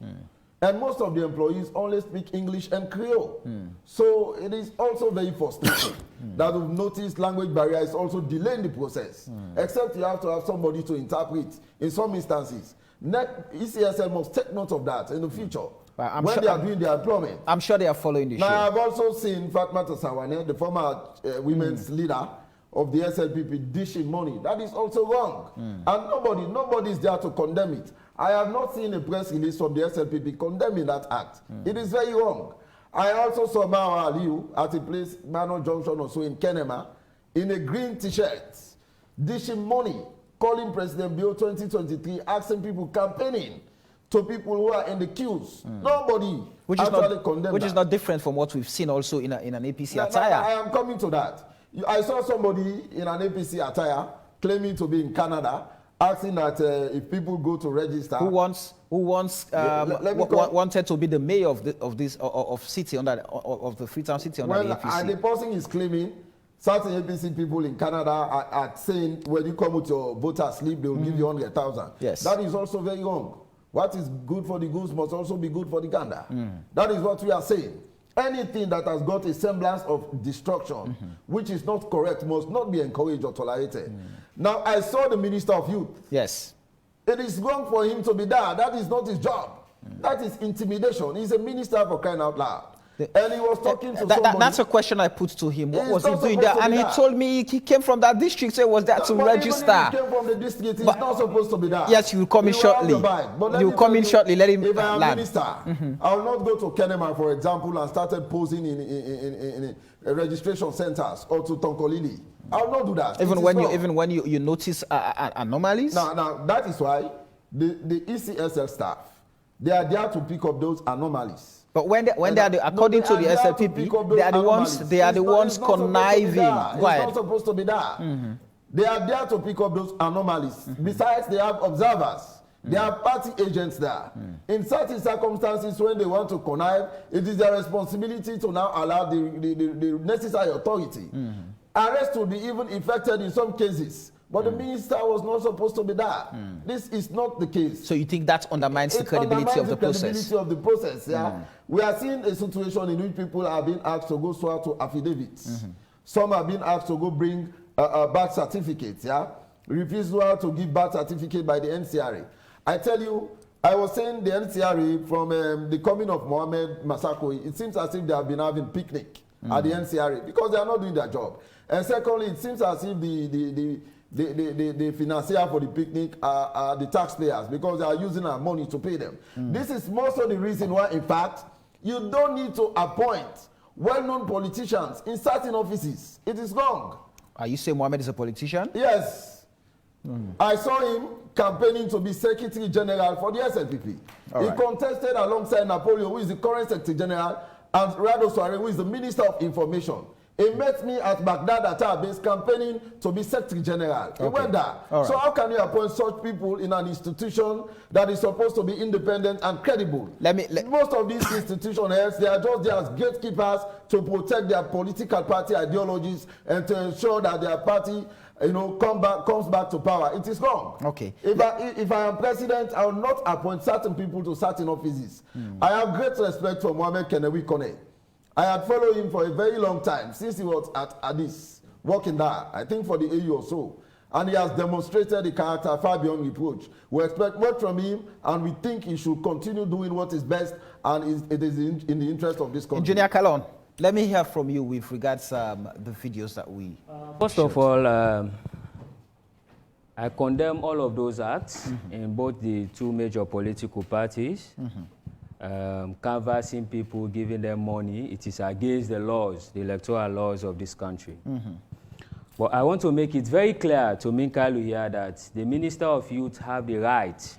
And most of the employees only speak English and Creole. So it is also very frustrating that we've noticed language barrier is also delaying the process. Except you have to have somebody to interpret in some instances. ECSL must take note of that in the future. When they are doing their employment. I'm sure they are following the show. Now, I've also seen Fatmata Sawane, the former women's leader of the SLPP, dishing money. That is also wrong. And nobody is there to condemn it. I have not seen a press release from the SLPP condemning that act. It is very wrong. I also saw Mao Aliu at a place, Mano Junction or so in Kenema, in a green t-shirt, dishing money, calling President Bio 2023, asking people campaigning to people who are in the queues. Nobody actually condemned that. Which is not different from what we've seen also in an APC attire. I am coming to that. I saw somebody in an APC attire claiming to be in Canada, asking that if people go to register, who wanted to be the mayor of city of the Freetown city under the APC. And the person is claiming certain APC people in Canada are saying when you come with your voter slip, they will give you 100,000. Yes, that is also very wrong. What is good for the goose must also be good for the gander. That is what we are saying. Anything that has got a semblance of destruction, which is not correct, must not be encouraged or tolerated. Now, I saw the Minister of Youth. Yes. It is wrong for him to be there. That is not his job. That is intimidation. He's a minister for crying out loud. And he was talking to somebody. That's a question I put to him. What was he doing there? And he told me he came from that district, so he was there to register. Even if he came from the district, he's not supposed to be there. Yes, he will come in shortly. He will come in shortly. Let him If I am land. minister, I will not go to Kenema, for example, and started posing in registration centers or to Tonkolili. I will not do that. Even when you notice anomalies. Now that is why the ECSL staff, they are there to pick up those anomalies. But when they are according to the SLPP, they are the ones conniving. It's not supposed to be there. They are there to pick up those anomalies. Besides, they have observers. They are party agents there. In certain circumstances, when they want to connive, it is their responsibility to now allow the necessary authority. Arrest will be even effected in some cases. But the minister was not supposed to be there. This is not the case. So you think that undermines the credibility of the process? Credibility of the process, yeah. We are seeing a situation in which people are being asked to go swear to affidavits. Some are being asked to go bring birth certificates, yeah. Refusal to give birth certificate by the NCRA. I tell you, I was saying the NCRA from the coming of Mohammed Masako, it seems as if they have been having picnic at the NCRA because they are not doing their job. And secondly, it seems as if the financier for the picnic are the taxpayers because they are using our money to pay them. This is most of the reason why, in fact, you don't need to appoint well-known politicians in certain offices. It is wrong. Are you saying Mohammed is a politician? Yes. I saw him campaigning to be Secretary General for the SLPP. He contested alongside Napoleon, who is the current Secretary General, and Rado Soare, who is the Minister of Information. He met me at Baghdad at our base campaigning to be Secretary General. He went there. So how can you appoint such people in an institution that is supposed to be independent and credible? Most of these institution heads, they are just there as gatekeepers to protect their political party ideologies and to ensure that their party, comes back to power. It is wrong. Okay. If I am president, I will not appoint certain people to certain offices. I have great respect for Mohamed Kenewi Kone. I had followed him for a very long time since he was at Addis, working there, I think for the AU or so. And he has demonstrated the character far beyond reproach. We expect much from him, and we think he should continue doing what is best, and it is in the interest of this country. Engineer Kalon, let me hear from you with regards to the videos that we First of all, I condemn all of those acts in both the two major political parties. Canvassing people, giving them money, it is against the laws, the electoral laws of this country. But I want to make it very clear to Minkalu here that the Minister of Youth have the right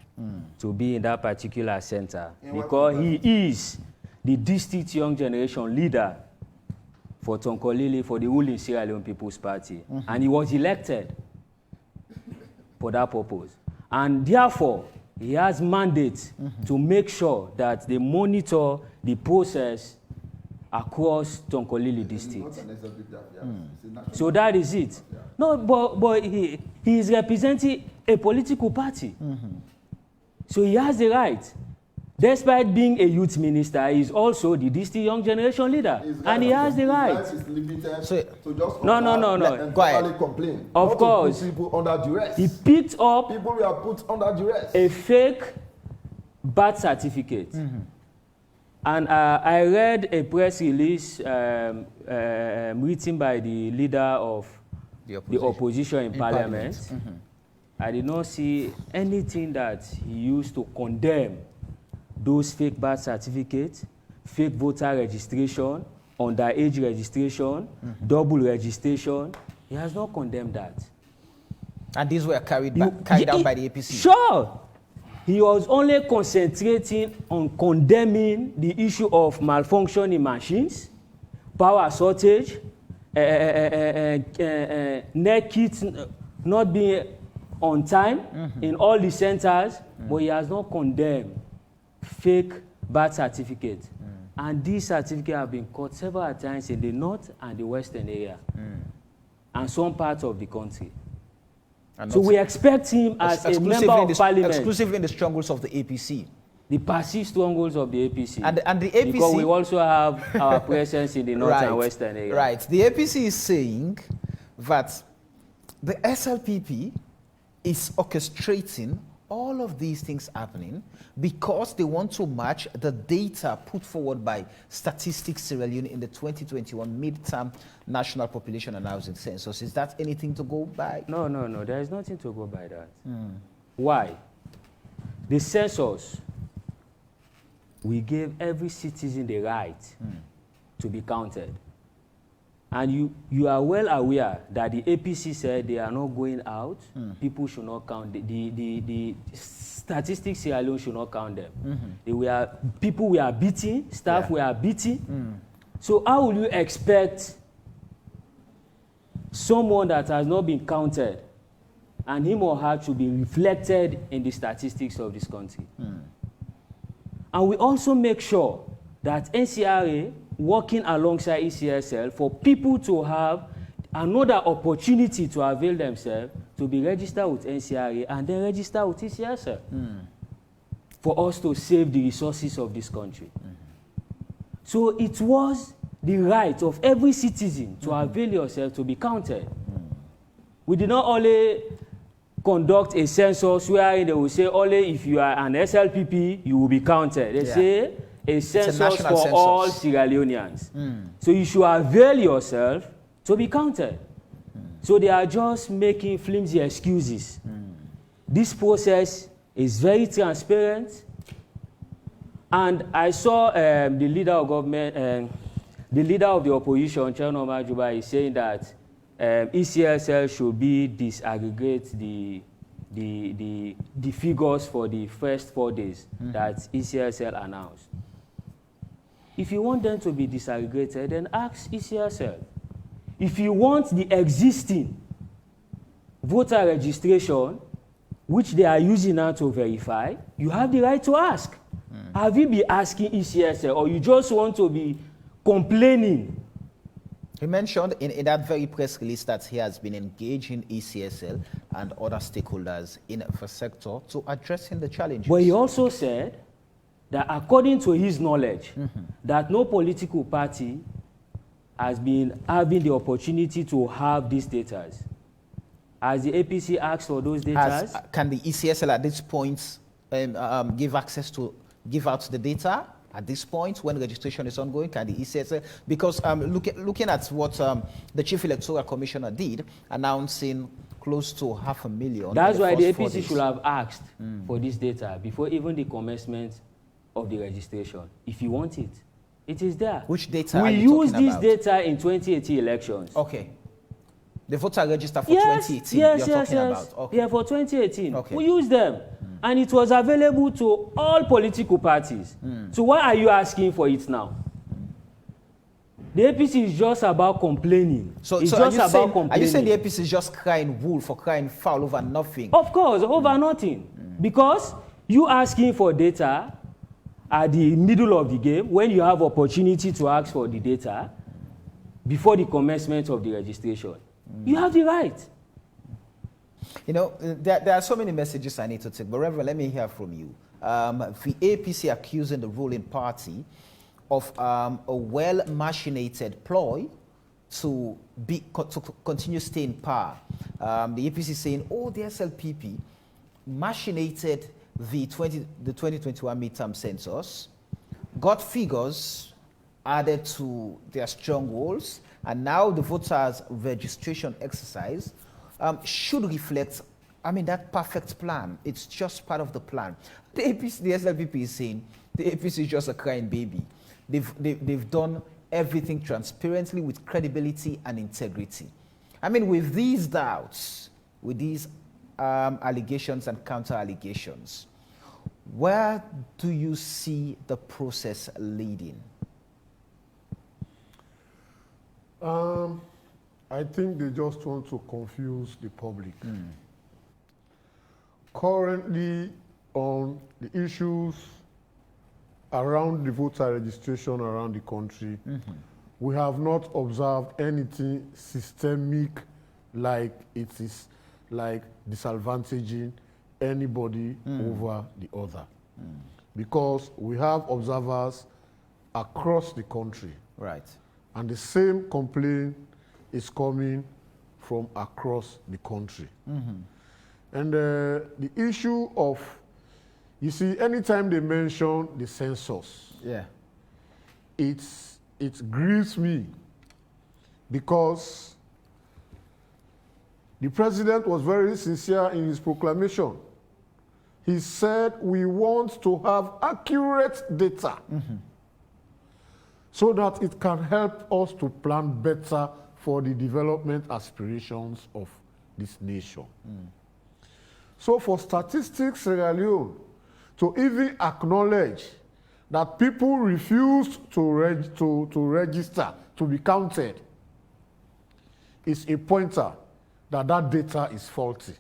to be in that particular center because he is the district young generation leader for Tonkolili, for the ruling Sierra Leone People's Party. And he was elected for that purpose. And therefore, he has mandate to make sure that they monitor the process across Tonkolili district. So that is it. No, but he is representing a political party. So he has the right. Despite being a youth minister, he is also the district young generation leader. And he has the right. So just no. Go ahead. Complain. Of course. To put people under duress. He picked up people were put under duress. a fake birth certificate. And I read a press release written by the leader of the opposition in Parliament. I did not see anything that he used to condemn those fake birth certificates, fake voter registration, underage registration, double registration. He has not condemned that. And these were carried out by the APC? Sure. He was only concentrating on condemning the issue of malfunction in machines, power shortage, net kits not being on time in all the centers, but he has not condemned fake birth certificates. And these certificates have been cut several times in the north and the western area, and some parts of the country. So we expect him as a member of parliament. Exclusively in the strongholds of the APC. The passive strongholds of the APC. And the APC... Because we also have our presence in the north and western area. Right. The APC is saying that the SLPP is orchestrating all of these things happening because they want to match the data put forward by Statistics Sierra Leone in the 2021 midterm National Population and Housing Census. Is that anything to go by? No. There is nothing to go by that. Why? The census, we gave every citizen the right to be counted. And you are well aware that the APC said they are not going out. People should not count. The Statistics Sierra Leone should not count them. People were beaten, staff were beaten. So how will you expect someone that has not been counted and him or her to be reflected in the statistics of this country? And we also make sure that NCRA working alongside ECSL for people to have another opportunity to avail themselves to be registered with NCRA and then register with ECSL for us to save the resources of this country. So it was the right of every citizen to avail yourself to be counted. We did not only conduct a census where they will say only if you are an SLPP, you will be counted. They say a census for census. All Sierra Leoneans. So you should avail yourself to be counted. So they are just making flimsy excuses. This process is very transparent. And I saw the leader of government, the leader of the opposition, Chairman Majuba, is saying that ECSL should be disaggregate the figures for the first 4 days that ECSL announced. If you want them to be disaggregated, then ask ECSL. If you want the existing voter registration, which they are using now to verify, you have the right to ask. Have you been asking ECSL, or you just want to be complaining? He mentioned in that very press release that he has been engaging ECSL and other stakeholders in the sector to addressing the challenges. But he also said that according to his knowledge, that no political party has been having the opportunity to have these data. Has the APC asked for those data? Can the ECSL at this point give out the data? At this point, when registration is ongoing, can the ECSL, because looking at what the Chief Electoral Commissioner did, announcing close to 500,000. That's why the APC should have asked for this data before even the commencement of the registration. If you want it, it is there. Which data we are you used talking this about? data in 2018 elections. Okay. The voter register for 2018 you're talking about. Okay. Yeah, for 2018. Okay. We used them. And it was available to all political parties. So why are you asking for it now? The APC is just about complaining. It's just about complaining. Are you saying the APC is just crying wolf or crying foul over nothing? Of course, over nothing. Because you asking for data, at the middle of the game, when you have opportunity to ask for the data before the commencement of the registration, you have the right. You know, there are so many messages I need to take, but Reverend, let me hear from you. The APC accusing the ruling party of a well-machinated ploy to continue staying in power. The APC saying, oh, the SLPP machinated the 2021 midterm census, got figures added to their strongholds, and now the voters' registration exercise should reflect, that perfect plan. It's just part of the plan. The APC, the SLPP is saying the APC is just a crying baby. They've done everything transparently with credibility and integrity. With these doubts, with these allegations and counter-allegations, where do you see the process leading? I think they just want to confuse the public. Currently, on the issues around the voter registration around the country, we have not observed anything systemic like it is like disadvantaging anybody over the other. Because we have observers across the country. Right. And the same complaint is coming from across the country. And the issue of, you see, anytime they mention the census, it grieves me because the president was very sincere in his proclamation. He said, we want to have accurate data so that it can help us to plan better for the development aspirations of this nation. So for Statistics Sierra Leone to even acknowledge that people refused to register, to be counted, is a pointer that that data is faulty,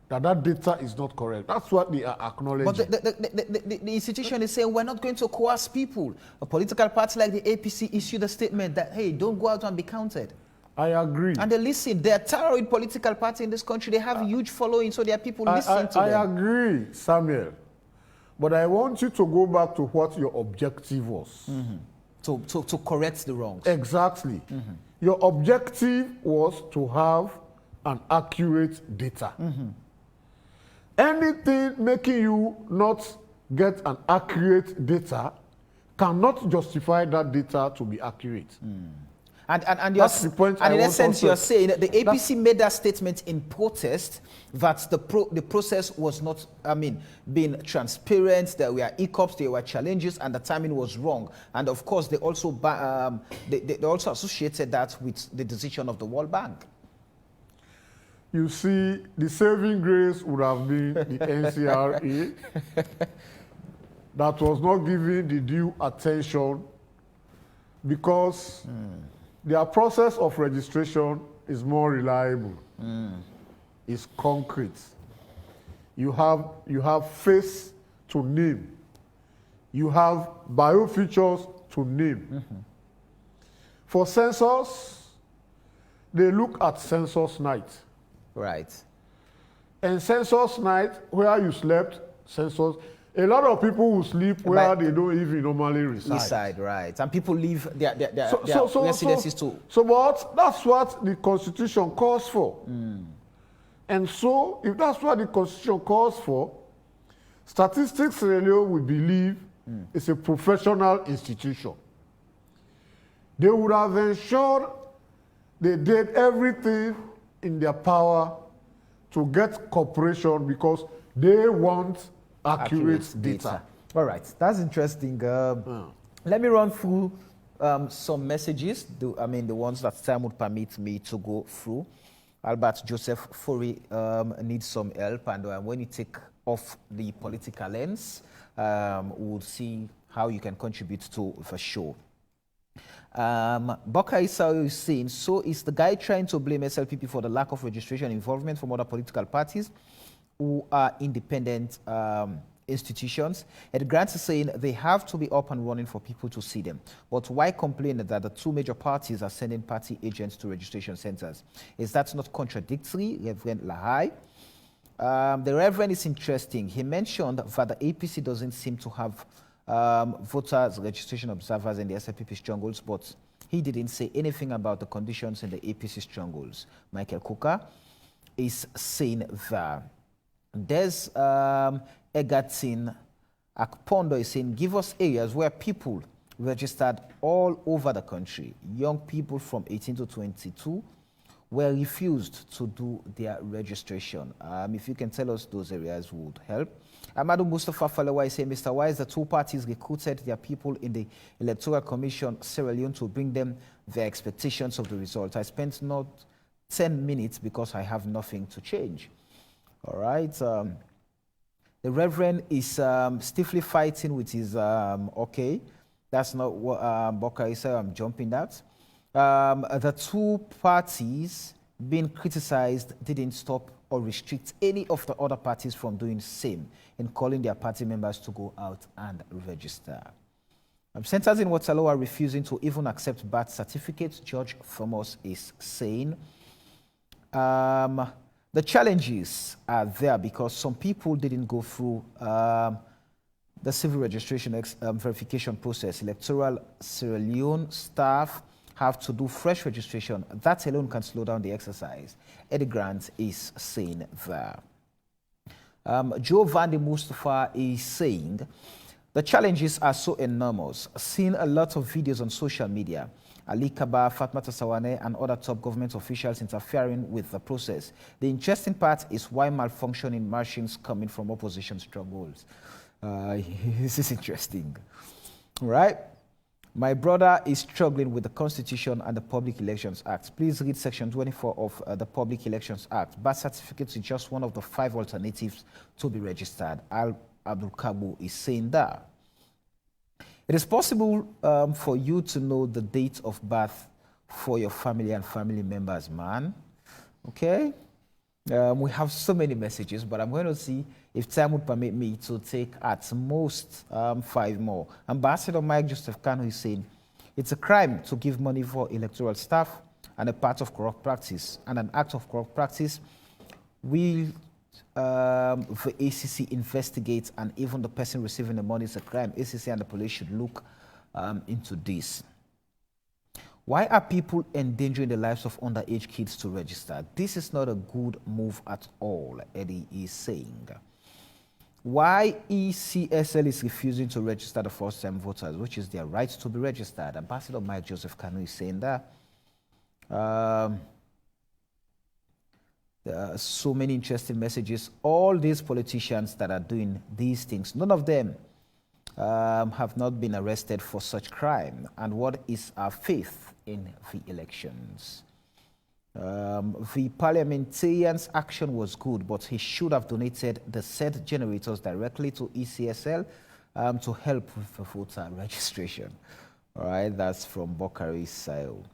that data is not correct. That's what they are acknowledging. But the institution is saying we're not going to coerce people. A political party like the APC issued a statement that, hey, don't go out and be counted. I agree. And they listen. They're towering political party in this country. They have a huge following, so there are people listening to them. I agree, Samuel. But I want you to go back to what your objective was. To correct the wrongs. Exactly. Your objective was to have an accurate data. Anything making you not get an accurate data cannot justify that data to be accurate. And that's the point. And in essence, you're saying that the APC made that statement in protest that the process was not, being transparent. There were hiccups, there were challenges, and the timing was wrong. And of course, they also they also associated that with the decision of the World Bank. You see, the saving grace would have been the NCRA that was not given the due attention because their process of registration is more reliable. It's concrete. You have face to name. You have biofeatures to name. For census, they look at census night. Right. And census night, where you slept, census, a lot of people will sleep where they don't even normally reside. Right. And people leave their residences too. So but that's what the Constitution calls for. And so, if that's what the Constitution calls for, Statistics Sierra Leone, we believe, is a professional institution. They would have ensured they did everything in their power to get cooperation because they want accurate data. All right, that's interesting. Let me run through some messages, the ones that time would permit me to go through. Albert Joseph Fori needs some help, and when you take off the political lens, we'll see how you can contribute to the show. Boka Isao is saying, so is the guy trying to blame SLPP for the lack of registration involvement from other political parties who are independent institutions. And Grant is saying they have to be up and running for people to see them. But why complain that the two major parties are sending party agents to registration centers? Is that not contradictory, Reverend Lahai? The Reverend is interesting. He mentioned that the APC doesn't seem to have voters registration observers in the SLPP strongholds, but he didn't say anything about the conditions in the APC strongholds. Michael Kuka is saying that. There's Egatin Akpondo is saying, give us areas where people registered all over the country. Young people from 18 to 22 were refused to do their registration. If you can tell us those areas would help. Amadou Mustafa Falawa is saying, Mr. Wise, the two parties recruited their people in the Electoral Commission, Sierra Leone, to bring them their expectations of the result. I spent not 10 minutes because I have nothing to change. All right. The Reverend is stiffly fighting with his, okay, that's not what Bokari said, I'm jumping that. The two parties being criticized didn't stop or restrict any of the other parties from doing the same in calling their party members to go out and register. Centers in Waterloo are refusing to even accept birth certificates, George Thomas is saying. The challenges are there because some people didn't go through the civil registration verification process. Electoral Sierra Leone staff have to do fresh registration. That alone can slow down the exercise. Eddie Grant is saying that. Joe Vande Mustafa is saying, the challenges are so enormous. Seen a lot of videos on social media. Ali Kaba, Fatmata Sawane, and other top government officials interfering with the process. The interesting part is why malfunctioning machines coming from opposition strongholds. This is interesting, right? My brother is struggling with the Constitution and the Public Elections Act. Please read Section 24 of the Public Elections Act. Birth certificates is just one of the 5 alternatives to be registered. Abdul Kabu is saying that. It is possible for you to know the date of birth for your family and family members, man. Okay? We have so many messages, but I'm going to see if time would permit me to take at most 5 more. Ambassador Mike Joseph Kano is saying, it's a crime to give money for electoral staff and a part of corrupt practice. And an act of corrupt practice will the ACC investigate, and even the person receiving the money is a crime. ACC and the police should look into this. Why are people endangering the lives of underage kids to register? This is not a good move at all, Eddie is saying. Why ECSL is refusing to register the first-time voters, which is their right to be registered. Ambassador Mike Joseph Kanu is saying that. There are so many interesting messages. All these politicians that are doing these things, none of them have not been arrested for such crime. And what is our faith in the elections? The parliamentarian's action was good, but he should have donated the said generators directly to ECSL to help with the voter registration. All right, that's from Bokari Sayo.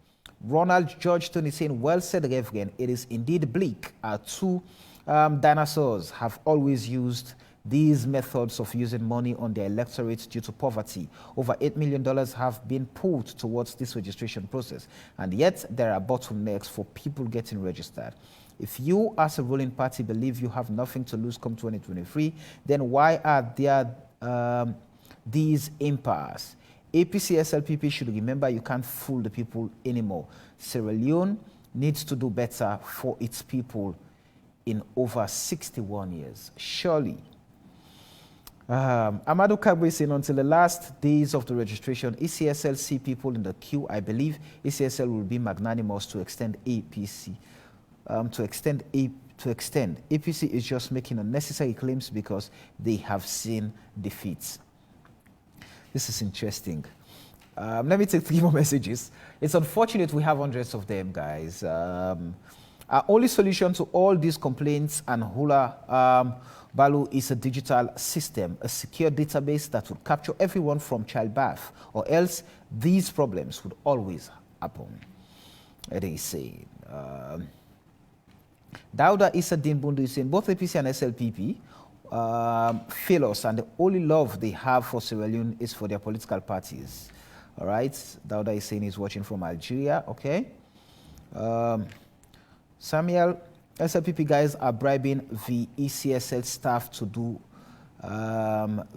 Ronald Georgeton is saying, well said, Reverend, it is indeed bleak. Our two dinosaurs have always used these methods of using money on their electorate due to poverty. Over $8 million have been pulled towards this registration process, and yet there are bottlenecks for people getting registered. If you as a ruling party believe you have nothing to lose come 2023, then why are there these impasse? APC SLPP should remember you can't fool the people anymore. Sierra Leone needs to do better for its people in over 61 years. Surely. Amadou Kabwe is saying, until the last days of the registration, ECSL see people in the queue. I believe ECSL will be magnanimous to extend APC. To extend. APC is just making unnecessary claims because they have seen defeats. This is interesting. Let me take 3 more messages. It's unfortunate we have hundreds of them, guys. Our only solution to all these complaints and hula Balu is a digital system, a secure database that would capture everyone from childbirth, or else these problems would always happen. They say. Dauda Issa Dimbundu is saying both APC and SLPP fail us, and the only love they have for Sierra Leone is for their political parties. All right, Dauda is saying he's watching from Algeria. Okay. Samuel, SLPP guys are bribing the ECSL staff to do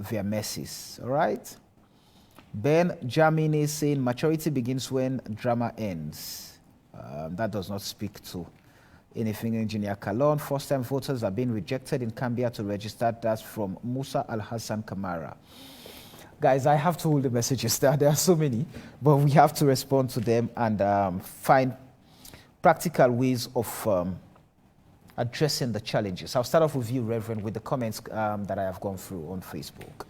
their messes. All right. Ben Jamin is saying maturity begins when drama ends. That does not speak to anything. Engineer Kalon, first-time voters are being rejected in Cambia to register. That's from Musa Al-Hassan Kamara. Guys, I have to hold the messages there. There are so many, but we have to respond to them and find practical ways of addressing the challenges. I'll start off with you, Reverend, with the comments that I have gone through on Facebook.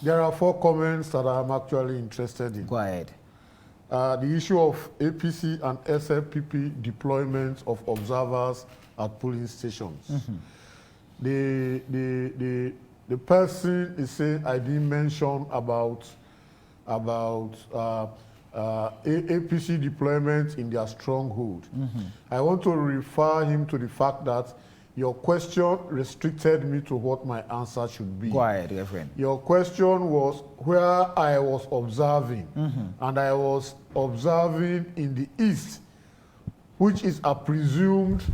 There are 4 comments that I'm actually interested in. Go ahead. The issue of APC and SLPP deployment of observers at polling stations. The person is saying I didn't mention about APC deployment in their stronghold. I want to refer him to the fact that your question restricted me to what my answer should be. Go ahead, Reverend. Your question was where I was observing, and I was observing in the east, which is a presumed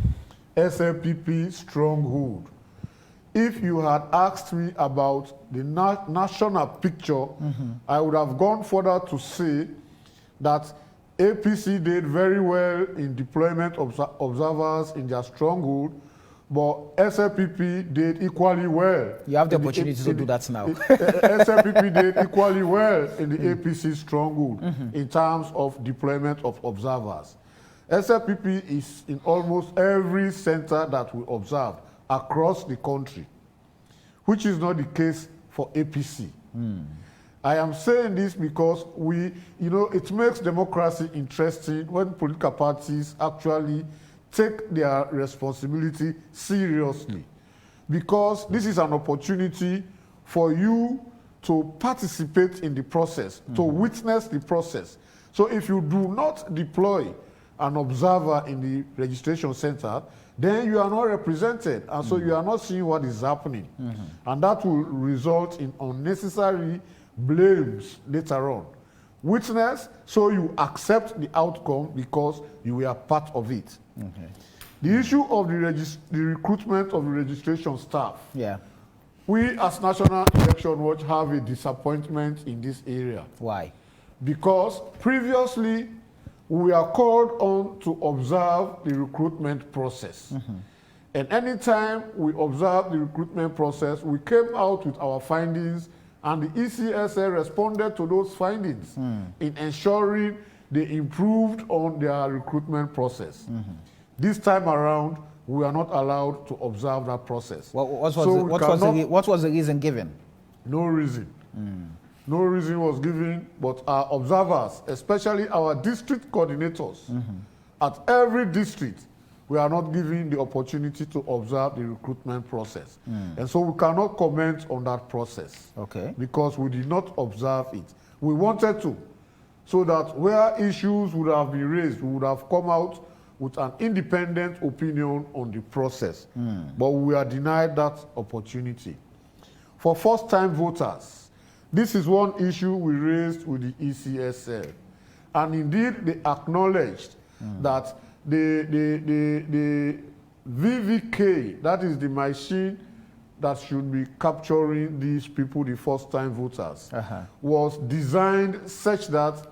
SLPP stronghold. If you had asked me about the national picture, I would have gone further to say that APC did very well in deployment of observers in their stronghold, but SLPP did equally well. You have the opportunity to do that now. SLPP did equally well in the APC stronghold in terms of deployment of observers. SLPP is in almost every center that we observe across the country, which is not the case for APC. I am saying this because it makes democracy interesting when political parties actually take their responsibility seriously, because this is an opportunity for you to participate in the process, to witness the process. So if you do not deploy an observer in the registration center, then you are not represented, and so you are not seeing what is happening. And that will result in unnecessary blames later on. Witness, so you accept the outcome because you were part of it. The issue of the recruitment of the registration staff. Yeah. We as National Election Watch have a disappointment in this area. Why? Because previously we are called on to observe the recruitment process. And anytime we observe the recruitment process, we came out with our findings, and the ECSL responded to those findings in ensuring they improved on their recruitment process. This time around, we are not allowed to observe that process. What was the reason given? No reason. No reason was given, but our observers, especially our district coordinators, at every district, we are not given the opportunity to observe the recruitment process. And so we cannot comment on that process. Okay. Because we did not observe it. We wanted to, so that where issues would have been raised, we would have come out with an independent opinion on the process. But we are denied that opportunity. For first-time voters, this is one issue we raised with the ECSL. And indeed, they acknowledged that the VVK, that is the machine that should be capturing these people, the first-time voters, was designed such that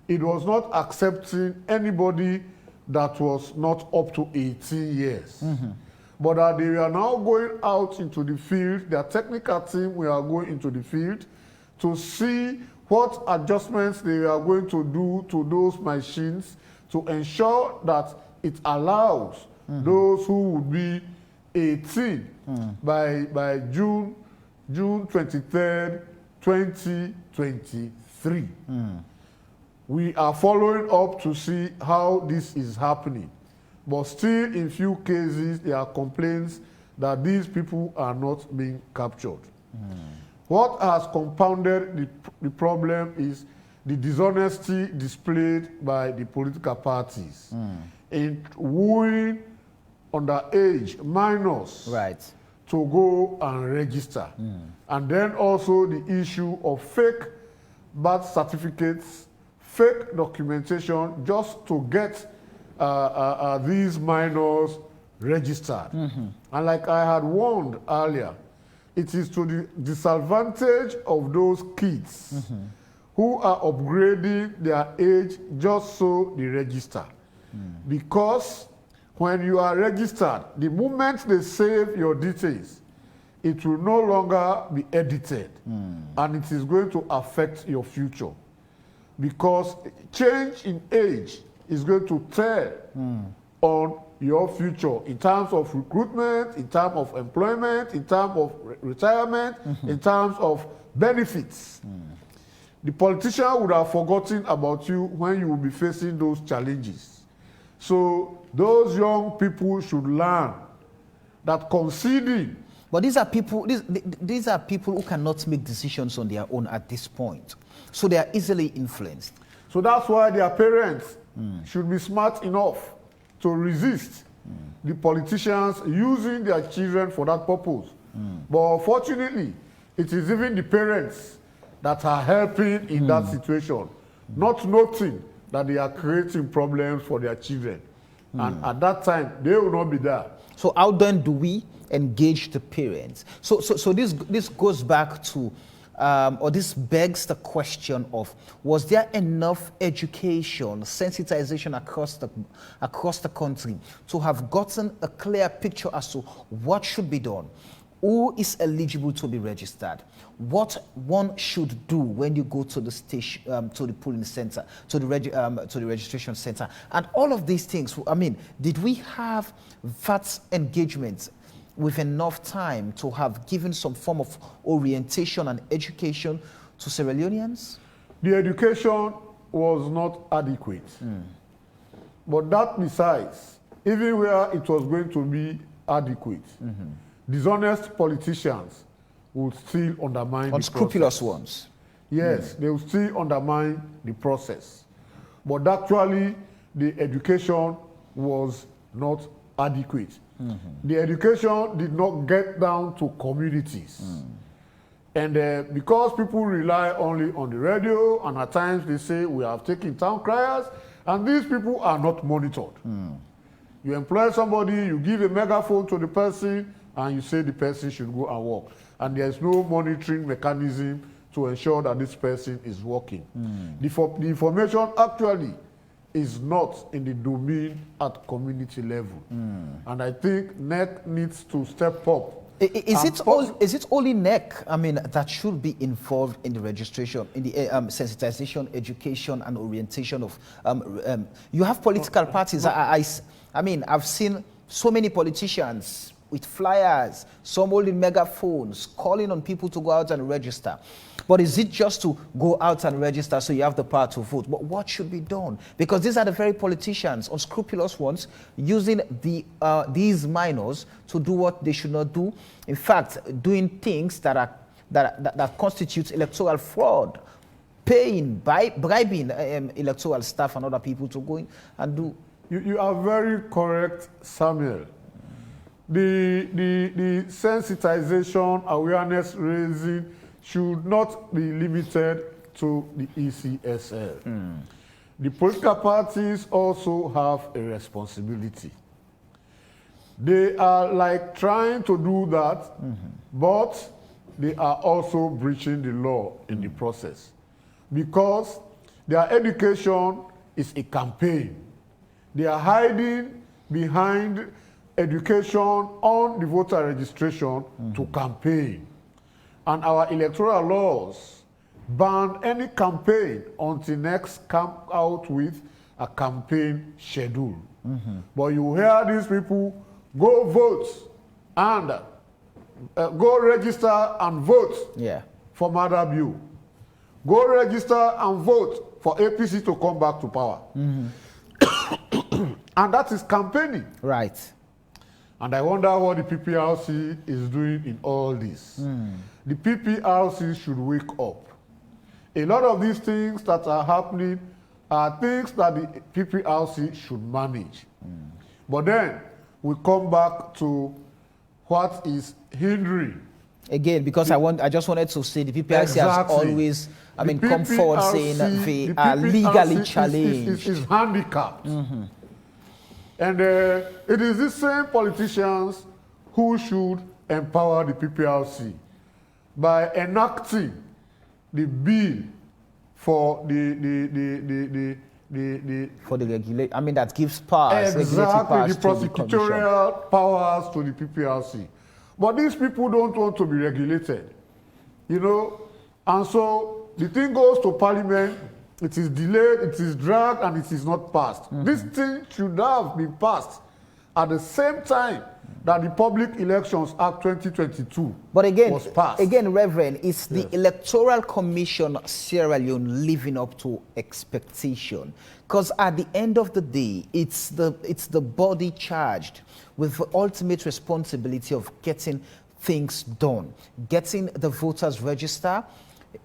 it was not accepting anybody that was not up to 18 years. But that they are now going out into the field, their technical team, we are going into the field to see what adjustments they are going to do to those machines to ensure that it allows those who would be 18 by June 23rd, 2023. We are following up to see how this is happening. But still, in few cases, there are complaints that these people are not being captured. What has compounded the problem is the dishonesty displayed by the political parties in wooing underage minors to go and register. And then also the issue of fake birth certificates, fake documentation, just to get these minors registered. And like I had warned earlier, it is to the disadvantage of those kids who are upgrading their age just so they register. Because when you are registered, the moment they save your details, it will no longer be edited, and it is going to affect your future. Because change in age is going to tell on your future in terms of recruitment, in terms of employment, in terms of retirement, in terms of benefits. The politician would have forgotten about you when you will be facing those challenges. So those young people should learn that conceding. But these are people. These are people who cannot make decisions on their own at this point. So they are easily influenced. So that's why their parents should be smart enough to resist the politicians using their children for that purpose. But unfortunately, it is even the parents that are helping in that situation, not noting that they are creating problems for their children. And at that time, they will not be there. So how then do we engage the parents? So this goes back to, or this begs the question of, was there enough education, sensitization across the country to have gotten a clear picture as to what should be done? Who is eligible to be registered? What one should do when you go to the station, to the polling center, to the registration center, and all of these things. I mean, did we have that engagement with enough time to have given some form of orientation and education to Sierra Leoneans? The education was not adequate. But that besides, even where it was going to be adequate, dishonest politicians would still undermine the unscrupulous process. ones. Yes, they will still undermine the process. But actually, the education was not adequate. The education did not get down to communities. And because people rely only on the radio, and at times they say we have taken town criers, and these people are not monitored. You employ somebody, you give a megaphone to the person, and you say the person should go and work. And there's no monitoring mechanism to ensure that this person is working. The information actually is not in the domain at community level. And I think NEC needs to step up. Is it only NEC, I mean, that should be involved in the registration, in the sensitization, education, and orientation of, you have political parties. I mean, I've seen so many politicians with flyers, some holding megaphones, calling on people to go out and register. But is it just to go out and register so you have the power to vote? But what should be done? Because these are the very politicians, unscrupulous ones, using these minors to do what they should not do. In fact, doing things that constitutes electoral fraud, paying, bribing electoral staff and other people to go in and do. You are very correct, Samuel. The sensitization, awareness raising should not be limited to the ECSL. The political parties also have a responsibility. They are like trying to do that, but they are also breaching the law in the process, because their education is a campaign. They are hiding behind education on the voter registration to campaign. And our electoral laws ban any campaign until next come out with a campaign schedule. But you hear these people go vote and go register and vote for Madabu. Go register and vote for APC to come back to power. And that is campaigning. Right. And I wonder what the PPRC is doing in all this. The PPRC should wake up. A lot of these things that are happening are things that the PPRC should manage. But then we come back to what is hindering. Again, because I just wanted to say the PPRC has always, come forward saying that they are legally challenged. Is handicapped. And it is the same politicians who should empower the PPRC by enacting the bill for the regulate. That gives powers. Exactly, powers the prosecutorial powers to the PPRC. But these people don't want to be regulated, you know. And so the thing goes to Parliament, it is delayed, it is dragged, and it is not passed. This thing should have been passed at the same time that the Public Elections Act 2022 was passed. Again, Reverend, it's the Electoral Commission Sierra Leone living up to expectation. Because at the end of the day, it's the body charged with the ultimate responsibility of getting things done, getting the voters register,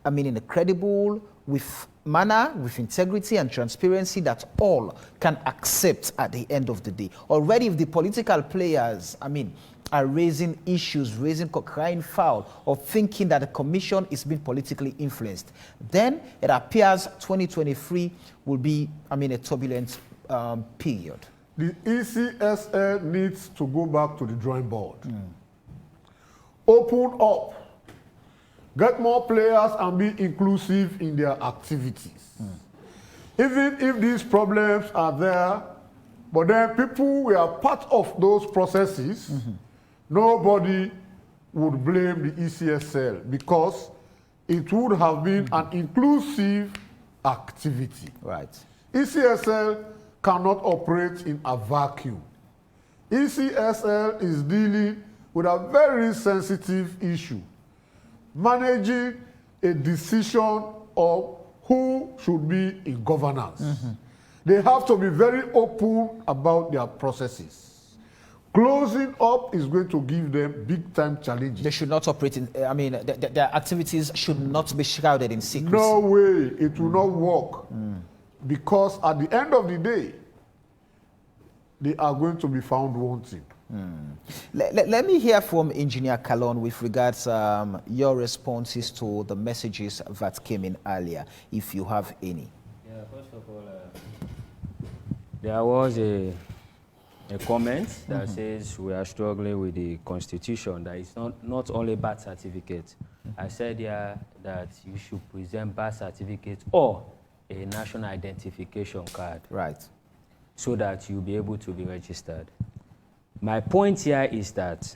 in a credible, with manner, with integrity and transparency that all can accept at the end of the day. Already, if the political players, are raising issues, crying foul, or thinking that the commission is being politically influenced, then it appears 2023 will be, a turbulent period. The ECSL needs to go back to the drawing board. Open up. Get more players and be inclusive in their activities. Even if these problems are there, but then people were part of those processes, nobody would blame the ECSL because it would have been an inclusive activity. Right. ECSL cannot operate in a vacuum. ECSL is dealing with a very sensitive issue, managing a decision of who should be in governance. They have to be very open about their processes. Closing up is going to give them big-time challenges. They should not operate in, their activities should not be shrouded in secrecy. No way, it will not work. Because at the end of the day, they are going to be found wanting. Let me hear from Engineer Kalon with regards your responses to the messages that came in earlier, if you have any. Yeah, first of all, there was a comment that says we are struggling with the Constitution, that it's not only birth certificate. I said that you should present birth certificate or a national identification card. Right. So that you'll be able to be registered. My point here is that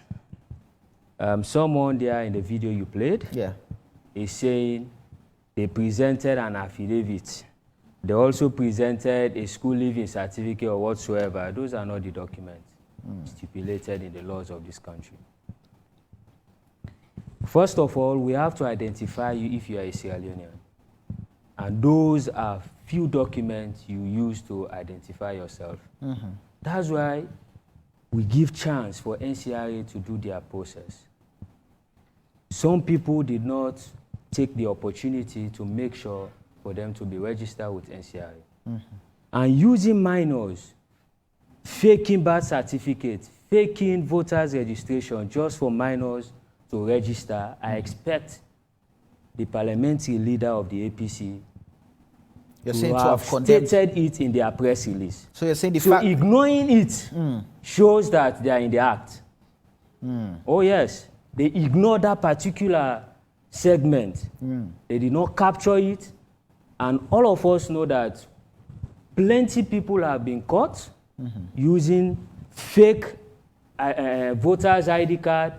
someone there in the video you played is saying they presented an affidavit. They also presented a school leaving certificate or whatsoever. Those are not the documents stipulated in the laws of this country. First of all, we have to identify you if you are a Sierra Leonean. And those are few documents you use to identify yourself. That's why we give chance for NCRA to do their process. Some people did not take the opportunity to make sure for them to be registered with NCRA. And using minors, faking birth certificates, faking voters registration just for minors to register, I expect the parliamentary leader of the APC to have stated it in their press release. So you're saying ignoring it shows that they are in the act. Oh yes, they ignored that particular segment. They did not capture it, and all of us know that plenty people have been caught using fake voters ID card,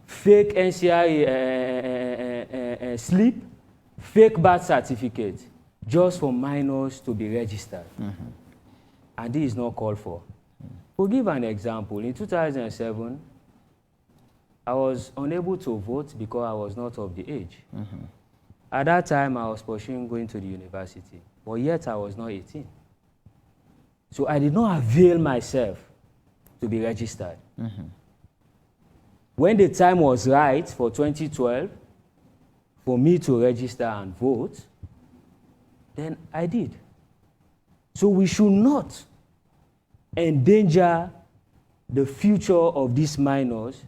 fake NCRA slip, fake birth certificate, just for minors to be registered. And this is not called for. We'll give an example. In 2007, I was unable to vote because I was not of the age. At that time, I was pursuing going to the university, but yet I was not 18. So I did not avail myself to be registered. When the time was right for 2012 for me to register and vote, then I did. So we should not endanger the future of these minors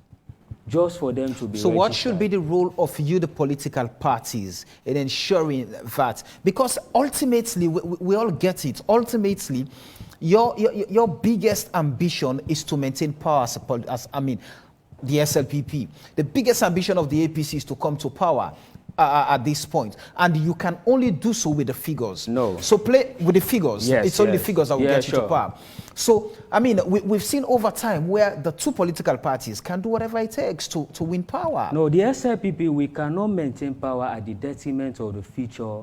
just for them to be So what registered. should be the role of you, the political parties, in ensuring that? Because ultimately, we all get it. Ultimately, your biggest ambition is to maintain power as the SLPP. The biggest ambition of the APC is to come to power at this point. And you can only do so with the figures. No. So play with the figures. Yes, it's only the figures that will get you to power. So, we've seen over time where the two political parties can do whatever it takes to win power. No, the SLPP, we cannot maintain power at the detriment of the future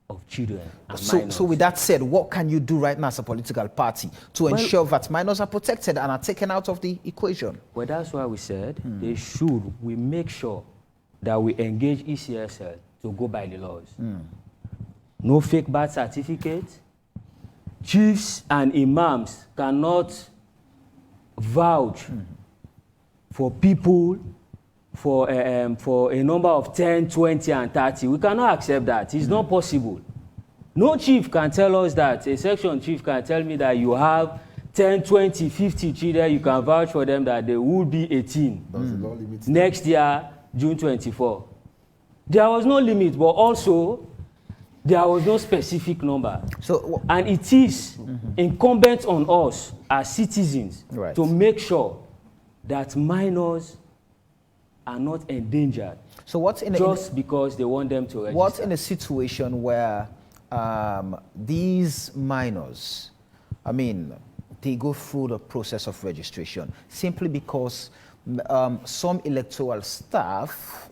of children and minors. So with that said, what can you do right now as a political party to ensure that minors are protected and are taken out of the equation? Well, that's why we said we make sure that we engage ECSL to go by the laws. No fake birth certificate. Chiefs and imams cannot vouch for people for a number of 10, 20, and 30. We cannot accept that. It's not possible. No chief can tell us that. A section chief can tell me that you have 10, 20, 50 children. You can vouch for them that they will be 18 next year, June 24. There was no limit, but also there was no specific number. And it is incumbent on us as citizens to make sure that minors are not endangered because they want them to register. What's in a situation where these minors, they go through the process of registration simply because some electoral staff,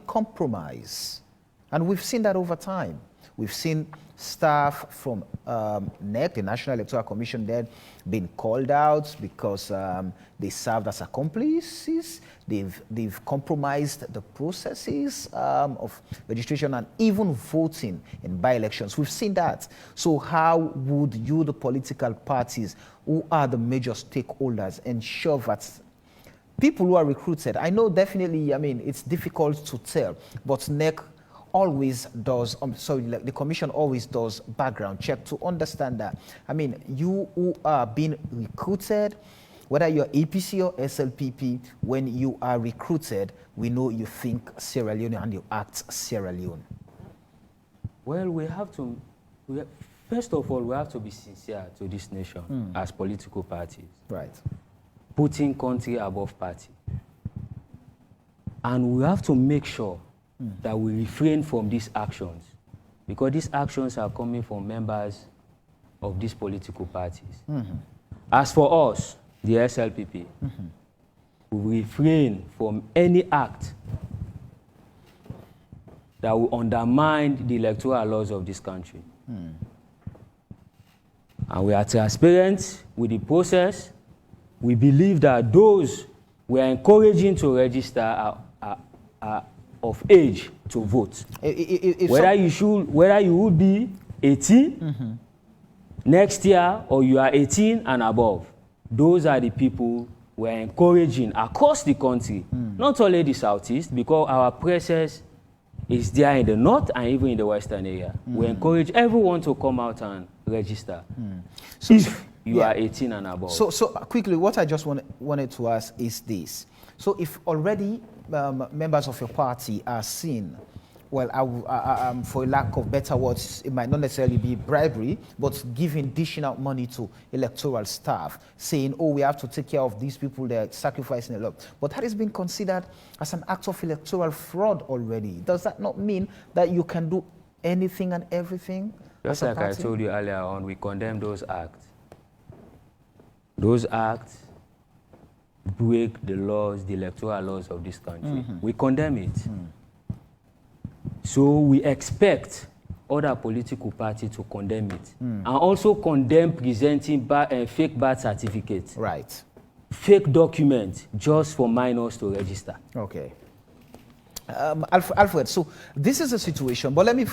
compromise. And we've seen that over time. We've seen staff from NEC, the National Electoral Commission, then being called out because they served as accomplices. They've compromised the processes of registration and even voting in by-elections. We've seen that. So how would you, the political parties, who are the major stakeholders, ensure that people who are recruited, I know definitely, it's difficult to tell, but NEC always does, the commission always does background check to understand that. You who are being recruited, whether you're APC or SLPP, when you are recruited, we know you think Sierra Leone and you act Sierra Leone. Well, first of all, we have to be sincere to this nation as political parties. Right. Putting country above party. And we have to make sure that we refrain from these actions, because these actions are coming from members of these political parties. As for us, the SLPP, we refrain from any act that will undermine the electoral laws of this country. And we are transparent with the process. We believe that those we are encouraging to register are of age to vote. Whether you will be 18 next year or you are 18 and above, those are the people we are encouraging across the country, not only the Southeast, because our presence is there in the North and even in the Western area. We encourage everyone to come out and register if you are 18 and above. So quickly, what I just wanted to ask is this. So if already members of your party are seen, well, for lack of better words, it might not necessarily be bribery, but giving, dishing out money to electoral staff, saying, oh, we have to take care of these people, they're sacrificing a lot. But that has been considered as an act of electoral fraud already. Does that not mean that you can do anything and everything? Just like I told you earlier on, we condemn those acts. Those acts break the laws, the electoral laws of this country. We condemn it. So we expect other political parties to condemn it. And also condemn presenting fake birth certificates. Right. Fake documents just for minors to register. Okay. Alfred, so this is a situation, but let me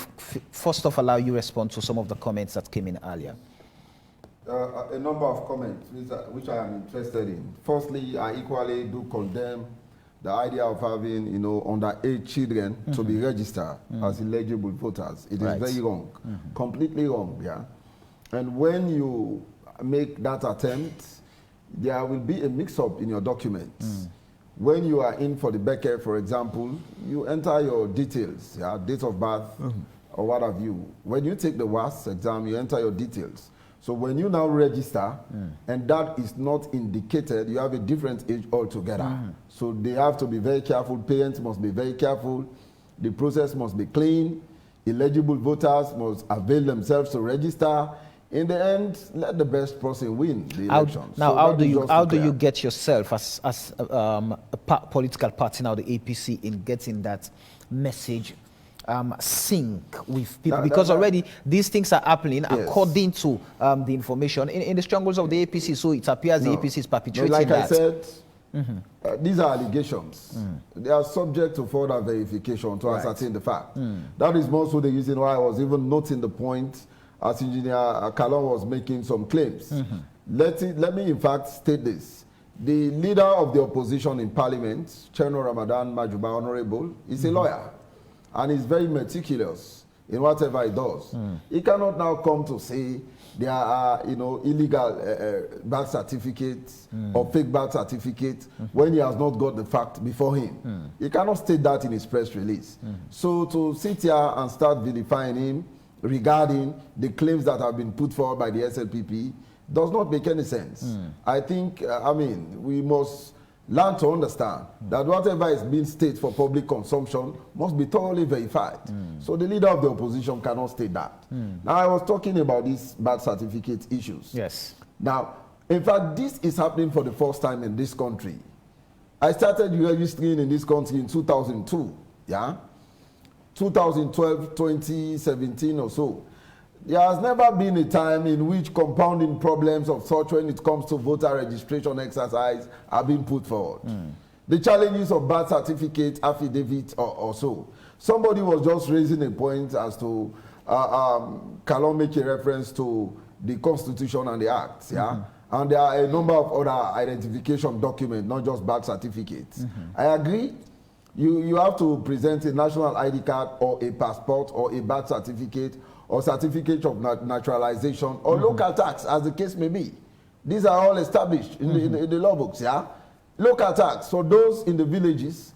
first off allow you to respond to some of the comments that came in earlier. A number of comments which I am interested in. Firstly, I equally do condemn the idea of having, underage children to be registered as eligible voters. It is very wrong, completely wrong, yeah. And when you make that attempt, there will be a mix-up in your documents. when you are in for the Becker, for example, you enter your details, yeah, date of birth, or what have you. When you take the WAS exam, you enter your details. So when you now register, and that is not indicated, you have a different age altogether. So they have to be very careful. Parents must be very careful. The process must be clean. Eligible voters must avail themselves to register. In the end, let the best person win the election. Now, so how do you get yourself as a political party now, the APC, in getting that message sync with people? Because already these things are happening according to the information in the strongholds of the APC. So it appears the APC is perpetuating like that. I said, these are allegations. They are subject to further verification to ascertain the fact. That is more so the reason why I was even noting the point as Engineer Kalon was making some claims. Let me in fact state this. The leader of the opposition in Parliament, Cherno Ramadan Majuba Honorable, is a lawyer and is very meticulous in whatever he does. He cannot now come to say there are, illegal birth certificates or fake birth certificates when he has not got the fact before him. He cannot state that in his press release. So to sit here and start vilifying him regarding the claims that have been put forward by the SLPP does not make any sense. I think, we must learn to understand that whatever is being stated for public consumption must be thoroughly verified. So the leader of the opposition cannot state that. Now, I was talking about these birth certificate issues. Yes. Now, in fact, this is happening for the first time in this country. I started registering in this country in 2002, 2012, 2017 or so. There has never been a time in which compounding problems of such when it comes to voter registration exercise are being put forward. The challenges of birth certificate, affidavit or so. Somebody was just raising a point as to, Kalon make a reference to the Constitution and the Acts, and there are a number of other identification documents, not just birth certificates. I agree. You have to present a national ID card or a passport or a birth certificate or certificate of naturalization or local tax, as the case may be. These are all established in the law books, Local tax, so those in the villages,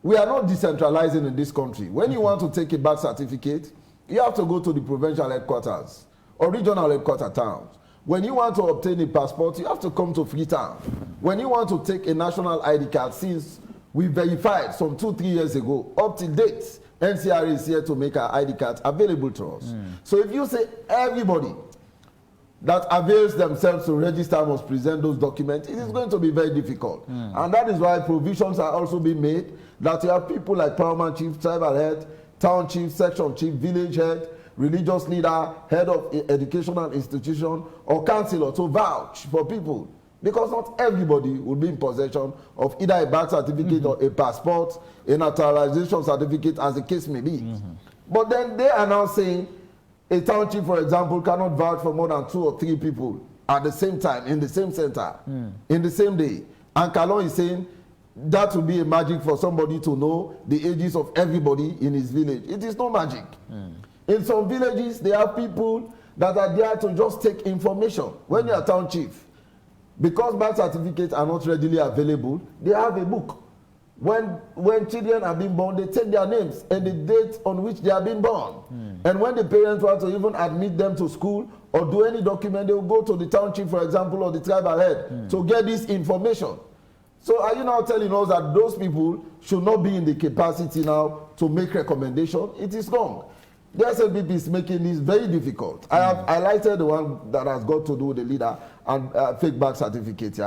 we are not decentralizing in this country. When you want to take a birth certificate, you have to go to the provincial headquarters or regional headquarters towns. When you want to obtain a passport, you have to come to Freetown. When you want to take a national ID card, since we verified some 2-3 years ago, up to date, NCRA is here to make our ID cards available to us. So if you say everybody that avails themselves to register must present those documents, it is going to be very difficult. And that is why provisions are also being made that you have people like paramount chief, tribal head, town chief, section chief, village head, religious leader, head of educational institution, or councillor to vouch for people. Because not everybody will be in possession of either a birth certificate or a passport, a naturalization certificate, as the case may be. But then they are now saying a town chief, for example, cannot vouch for more than 2 or 3 people at the same time, in the same center, in the same day. And Kalon is saying that will be a magic for somebody to know the ages of everybody in his village. It is no magic. In some villages, there are people that are there to just take information. When you are town chief, because birth certificates are not readily available, they have a book. When children are being born, they take their names and the date on which they are being born. And when the parents want to even admit them to school or do any document, they will go to the town chief, for example, or the tribal head to get this information. So are you now telling us that those people should not be in the capacity now to make recommendation? It is wrong. The SLPP is making this very difficult. I have highlighted the one that has got to do with the leader and fake birth certificate.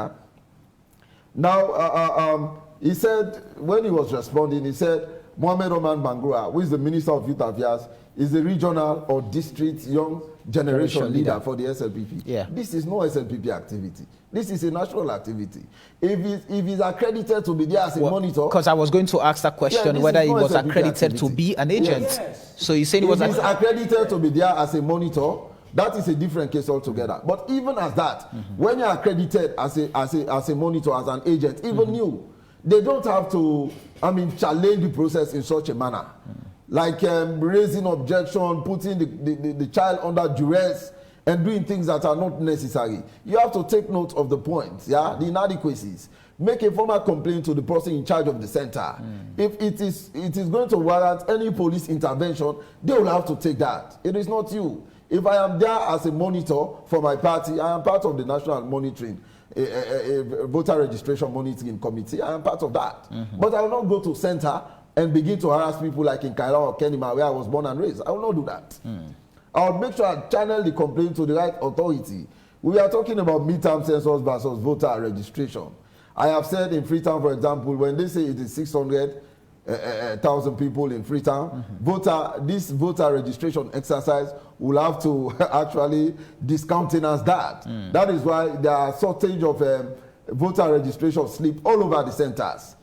Now, he said, when he was responding, he said, Mohamed Oman Bangura, who is the Minister of Youth Affairs, is the regional or district young generation leader for the SLPP. This is no SLPP activity. This is a national activity. If he's accredited to be there as a monitor... Because I was going to ask that question, whether he was accredited to be an agent. So he's saying he was... If he's accredited to be there as a monitor, that is a different case altogether. But even as that, when you're accredited as a monitor, as an agent, even you, they don't have to, challenge the process in such a manner. Like raising objection, putting the child under duress, and doing things that are not necessary. You have to take note of the points, yeah, the inadequacies. Make a formal complaint to the person in charge of the center. If it is going to warrant any police intervention, they will have to take that. It is not you. If I am there as a monitor for my party, I am part of the national monitoring, a voter registration monitoring committee. I am part of that. But I will not go to center and begin to harass people like in Kaila or Kenima, where I was born and raised. I will not do that. I will make sure I channel the complaint to the right authority. We are talking about midterm census versus voter registration. I have said in Freetown, for example, when they say it is 600,000 people in Freetown, this voter registration exercise will have to actually discountenance that. That is why there are shortage of voter registration slip all over the centers.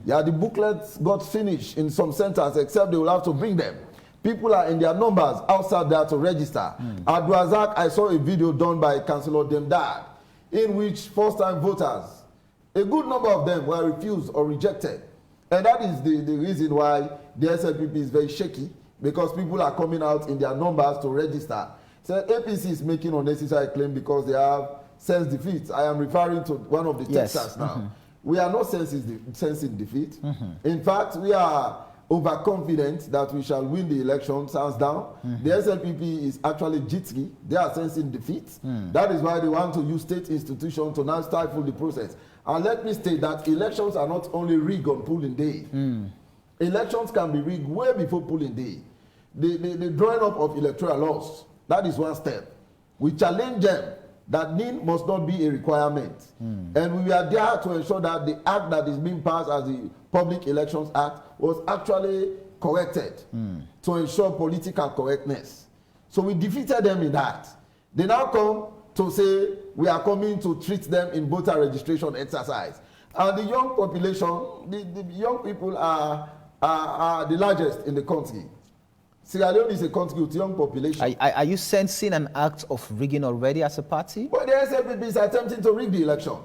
Yeah, the booklets got finished in some centers, except they will have to bring them. People are in their numbers outside there to register. At Duazak, I saw a video done by Councillor Demdad, in which first-time voters, a good number of them were refused or rejected. And that is the reason why the SLPP is very shaky, because people are coming out in their numbers to register. So APC is making unnecessary claim because they have sense defeat. I am referring to one of the Texas now. We are not sensing defeat. In fact, we are overconfident that we shall win the election, hands down. The SLPP is actually jittery. They are sensing defeat. That is why they want to use state institutions to now stifle the process. And let me state that elections are not only rigged on polling day. Elections can be rigged way before polling day. The drawing up of electoral laws, that is one step. We challenge them that NIN must not be a requirement. And we are there to ensure that the act that is being passed as the Public Elections Act was actually corrected to ensure political correctness. So we defeated them in that. They now come to say we are coming to treat them in voter registration exercise. And the young population, the young people are the largest in the country. Sierra Leone is a country with young population. Are you sensing an act of rigging already as a party? Well, the SLPP is attempting to rig the election.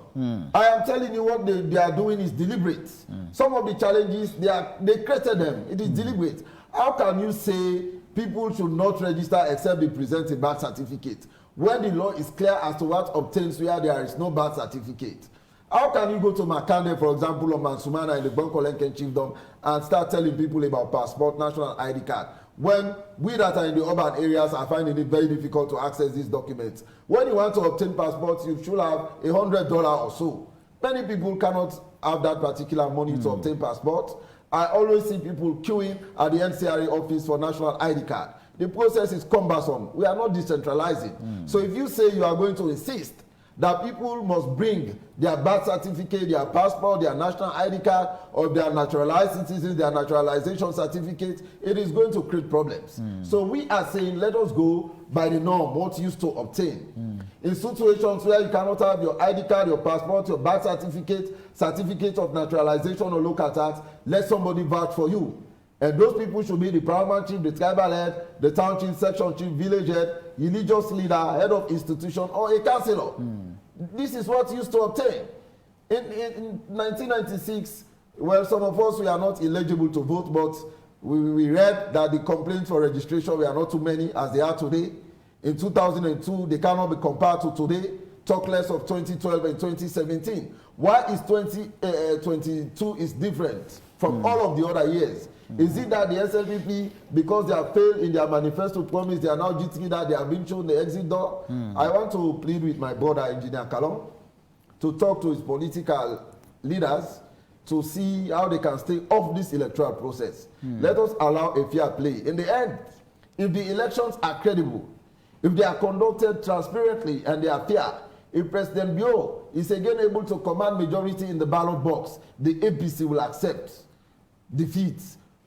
I am telling you what they are doing is deliberate. Some of the challenges, they created them. It is deliberate. How can you say people should not register except they present a birth certificate when the law is clear as to what obtains where there is no birth certificate? How can you go to Makande, for example, or Mansumana in the Bonkolenken Chiefdom and start telling people about passport, national ID card, when we that are in the urban areas are finding it very difficult to access these documents? When you want to obtain passports, you should have $100 or so. Many people cannot have that particular money to obtain passports. I always see people queuing at the NCRA office for national ID card. The process is cumbersome. We are not decentralizing. So if you say you are going to insist that people must bring their birth certificate, their passport, their national ID card, or their naturalized citizens, their naturalization certificate, it is going to create problems. So we are saying, let us go by the norm, what used to obtain. In situations where you cannot have your ID card, your passport, your birth certificate, certificate of naturalization or local tax, let somebody vouch for you. And those people should be the paramount chief, the tribal head, the town chief, section chief, village head, religious leader, head of institution, or a councillor. This is what used to obtain. In 1996, well, some of us, we are not eligible to vote, but we read that the complaints for registration were not too many as they are today. In 2002, they cannot be compared to today. Talk less of 2012 and 2017. Why is 2022 is different from all of the other years? Is it that the SLPP, because they have failed in their manifesto promise, they are now jittery that they have been shown the exit door? I want to plead with my brother, Engineer Kalon, to talk to his political leaders to see how they can stay off this electoral process. Let us allow a fair play. In the end, if the elections are credible, if they are conducted transparently and they are fair, if President Bio is again able to command majority in the ballot box, the APC will accept defeat.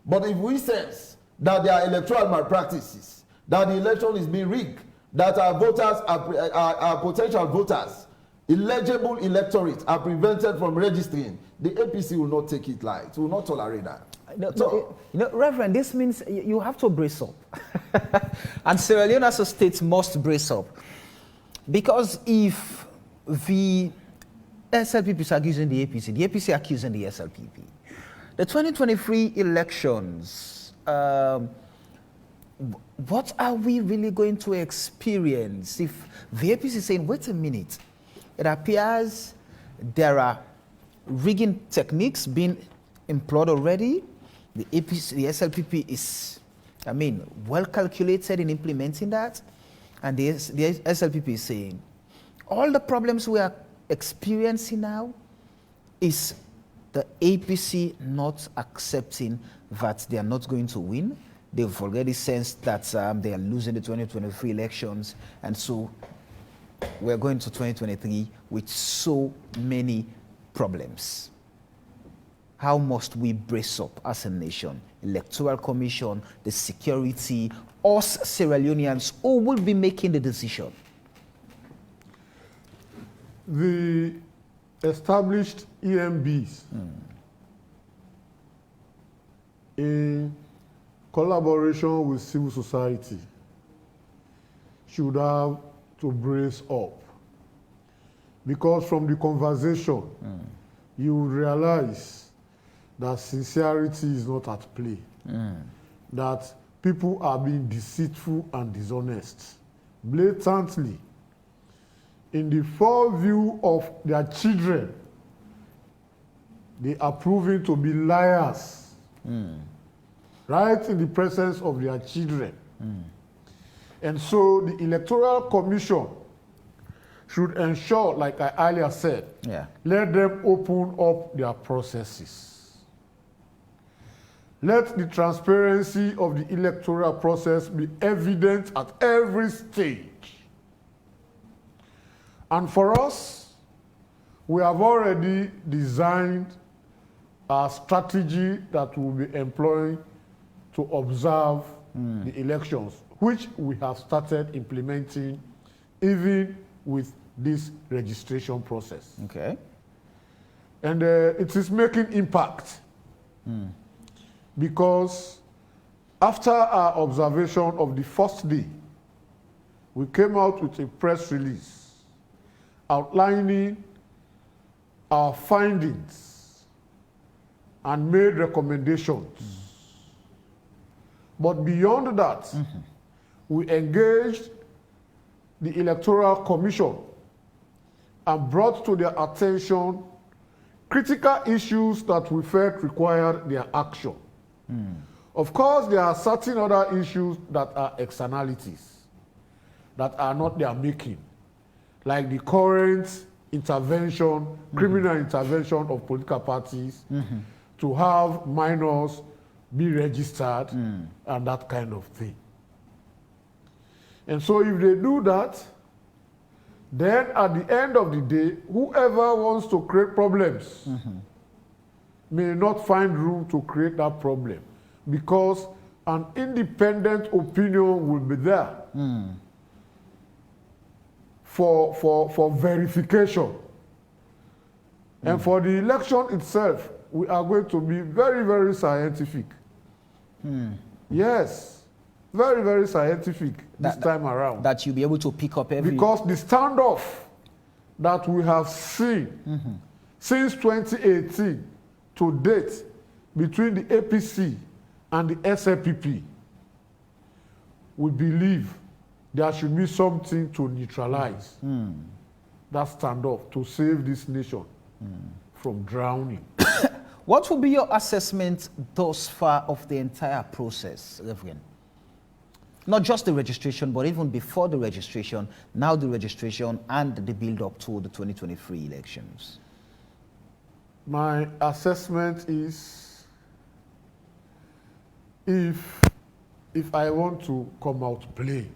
But if we sense that there are electoral malpractices, that the election is being rigged, that our voters are potential voters, eligible electorate are prevented from registering, the APC will not take it light. It will not tolerate that. Reverend, this means you have to brace up. And Sierra Leone as a state must brace up. Because if the SLPP is accusing the APC accusing the SLPP. The 2023 elections, what are we really going to experience if the APC is saying, wait a minute, it appears there are rigging techniques being employed already. The APC, the SLPP is, well calculated in implementing that. And the SLPP is saying, all the problems we are experiencing now is the APC not accepting that they are not going to win. They've already sensed that they are losing the 2023 elections. And so we're going to 2023 with so many problems. How must we brace up as a nation? Electoral Commission, the security, us Sierra Leoneans, who will be making the decision? The established EMBs in collaboration with civil society should have to brace up, because from the conversation you will realize that sincerity is not at play, that people are being deceitful and dishonest blatantly in the full view of their children. They are proving to be liars, right in the presence of their children. And so the Electoral Commission should ensure, like I earlier said, let them open up their processes. Let the transparency of the electoral process be evident at every stage. And for us, we have already designed a strategy that we'll be employing to observe the elections, which we have started implementing even with this registration process. Okay. And it is making impact. Because after our observation of the first day, we came out with a press release outlining our findings and made recommendations. But beyond that, we engaged the Electoral Commission and brought to their attention critical issues that we felt required their action. Of course, there are certain other issues that are externalities, that are not their making, like the current intervention, criminal intervention of political parties to have minors be registered and that kind of thing. And so if they do that, then at the end of the day, whoever wants to create problems may not find room to create that problem, because an independent opinion will be there for verification. And for the election itself, we are going to be very, very scientific. Yes, very, very scientific this time around. That you'll be able to pick up every... Because the standoff that we have seen since 2018 to date between the APC and the SLPP, we believe there should be something to neutralize that standoff to save this nation from drowning. What will be your assessment thus far of the entire process, Reverend? Not just the registration, but even before the registration, now the registration and the build-up to the 2023 elections. My assessment is, if I want to come out playing,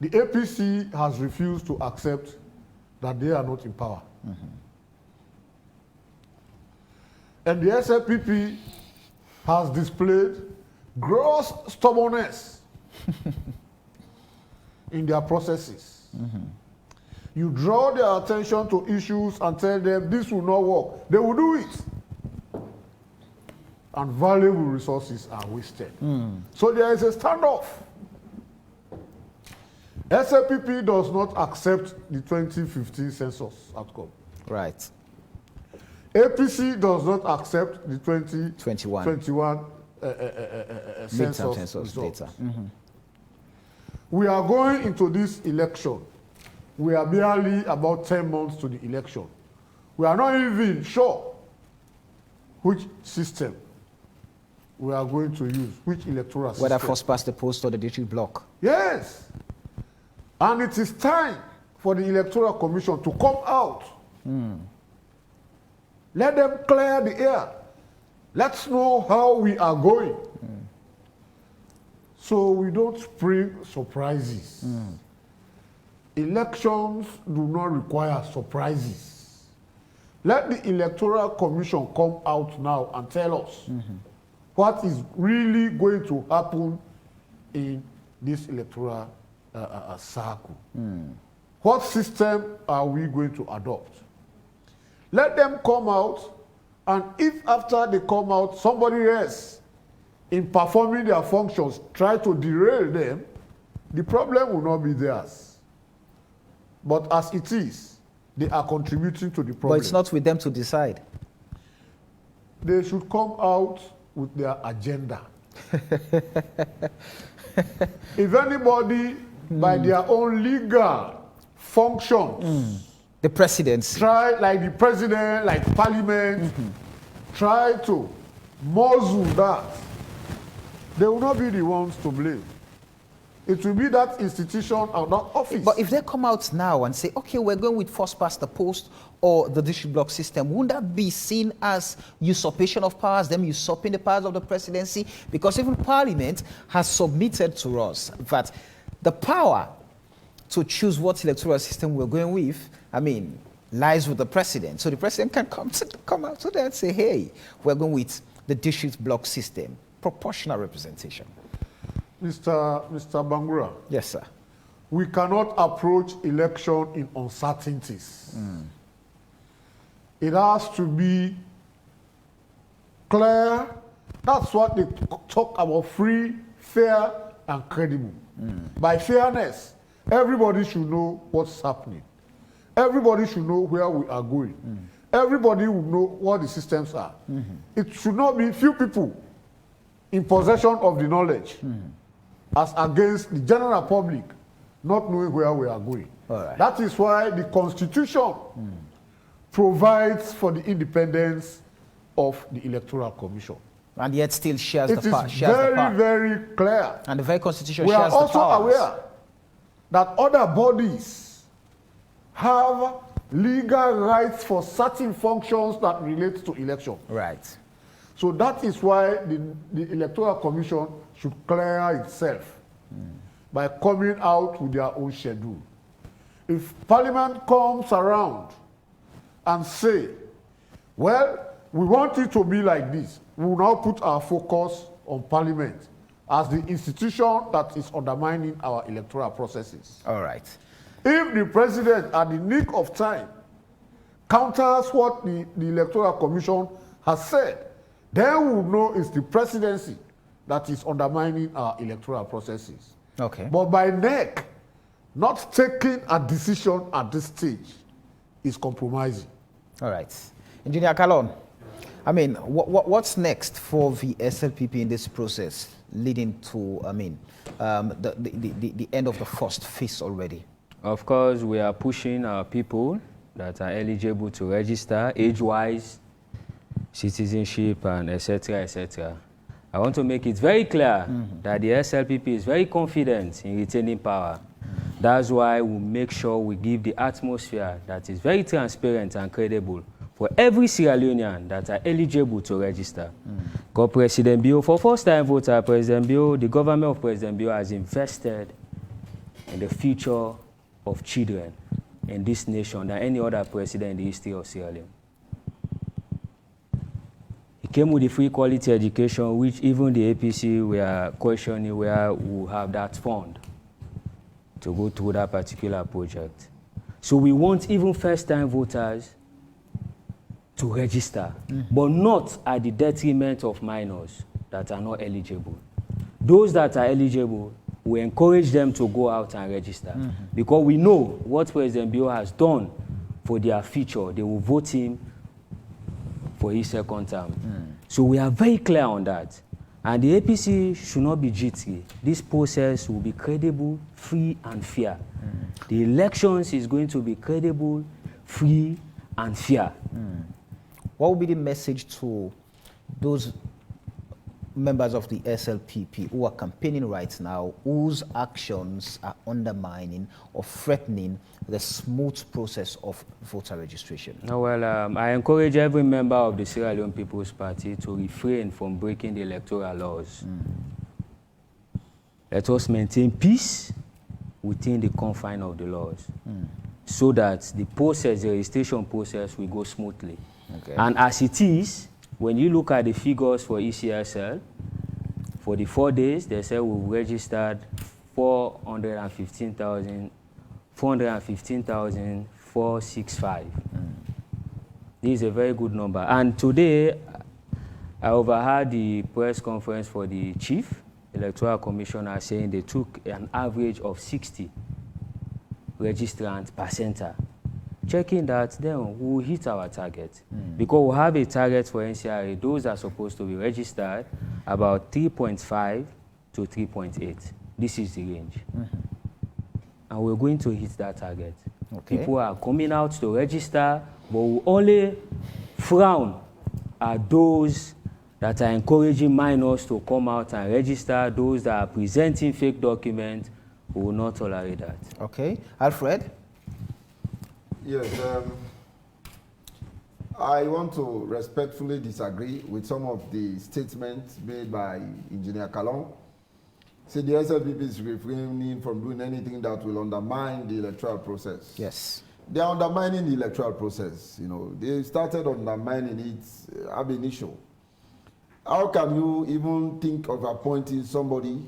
the APC has refused to accept that they are not in power. And the SLPP has displayed gross stubbornness in their processes. You draw their attention to issues and tell them this will not work. They will do it. And valuable resources are wasted. So there is a standoff. SLPP does not accept the 2015 census outcome. Right. APC does not accept the 2021 census results. data. We are going into this election. We are barely about 10 months to the election. We are not even sure which system we are going to use, which electoral system. Whether first past the post or the district block. Yes. And it is time for the Electoral Commission to come out. Let them clear the air. Let's know how we are going. So we don't spring surprises. Elections do not require surprises. Let the Electoral Commission come out now and tell us what is really going to happen in this electoral cycle. What system are we going to adopt? Let them come out, and if after they come out, somebody else in performing their functions try to derail them, the problem will not be theirs. But as it is, they are contributing to the problem. But it's not with them to decide. They should come out with their agenda. If anybody, by their own legal functions, The presidency. try, like the president, like parliament, try to muzzle that, they will not be the ones to blame. It will be that institution or that office. But if they come out now and say, okay, we're going with first past the post or the district block system, wouldn't that be seen as usurpation of powers, them usurping the powers of the presidency? Because even Parliament has submitted to us that the power to choose what electoral system we're going with, I mean, lies with the president. So the president can come out to that and say, hey, we're going with the district block system, proportional representation. Mr. Bangura. Yes, sir. We cannot approach election in uncertainties. It has to be clear. That's what they talk about, free, fair, and credible. By fairness, everybody should know what's happening. Everybody should know where we are going. Everybody will know what the systems are. It should not be few people in possession of the knowledge as against the general public not knowing where we are going. That is why the Constitution provides for the independence of the Electoral Commission. And yet still shares the power. It is very, very clear. And the very Constitution we shares the powers. are also aware that other bodies have legal rights for certain functions that relate to election. Right. So that is why the Electoral Commission should clear itself by coming out with their own schedule. If Parliament comes around and say, well, we want it to be like this, we will now put our focus on Parliament as the institution that is undermining our electoral processes. All right. If the president, at the nick of time, counters what the Electoral Commission has said, then we will know it's the presidency that is undermining our electoral processes. Okay. But by neck, not taking a decision at this stage is compromising. All right. Engineer Kalon, I mean, what's next for the SLPP in this process leading to, I mean, the end of the first phase already? Of course, we are pushing our people that are eligible to register age-wise, citizenship, and etc., etc. I want to make it very clear that the SLPP is very confident in retaining power. That's why we make sure we give the atmosphere that is very transparent and credible for every Sierra Leonean that are eligible to register. Because President Bio, for first-time voter, President Bio, the government of President Bio has invested in the future of children in this nation than any other president in the history of Sierra Leone. He came with the free quality education, which even the APC were questioning where we have that fund to go through that particular project. So we want even first-time voters to register, but not at the detriment of minors that are not eligible. Those that are eligible, we encourage them to go out and register because we know what President Bio has done for their future. They will vote him for his second term. So we are very clear on that. And the APC should not be jittery. This process will be credible, free, and fair. The elections is going to be credible, free, and fair. What will be the message to those members of the SLPP who are campaigning right now, whose actions are undermining or threatening the smooth process of voter registration? Well, I encourage every member of the Sierra Leone People's Party to refrain from breaking the electoral laws. Let us maintain peace within the confines of the laws, so that the process, the registration process, will go smoothly. Okay. And as it is, when you look at the figures for ECSL, for the 4 days, they say we've registered 415,465. This is a very good number. And today, I overheard the press conference for the chief electoral commissioner saying they took an average of 60 registrants per center. Checking that, then we'll hit our target. Because we have a target for NCRA, those are supposed to be registered about 3.5 to 3.8. This is the range. And we're going to hit that target. Okay. People are coming out to register, but we only frown at those that are encouraging minors to come out and register, those that are presenting fake documents. We will not tolerate that. Okay. Alfred? Yes, I want to respectfully disagree with some of the statements made by Engineer Kalon. See, the SLPP is refraining from doing anything that will undermine the electoral process. Yes. They are undermining the electoral process. You know, they started undermining it ab initio. How can you even think of appointing somebody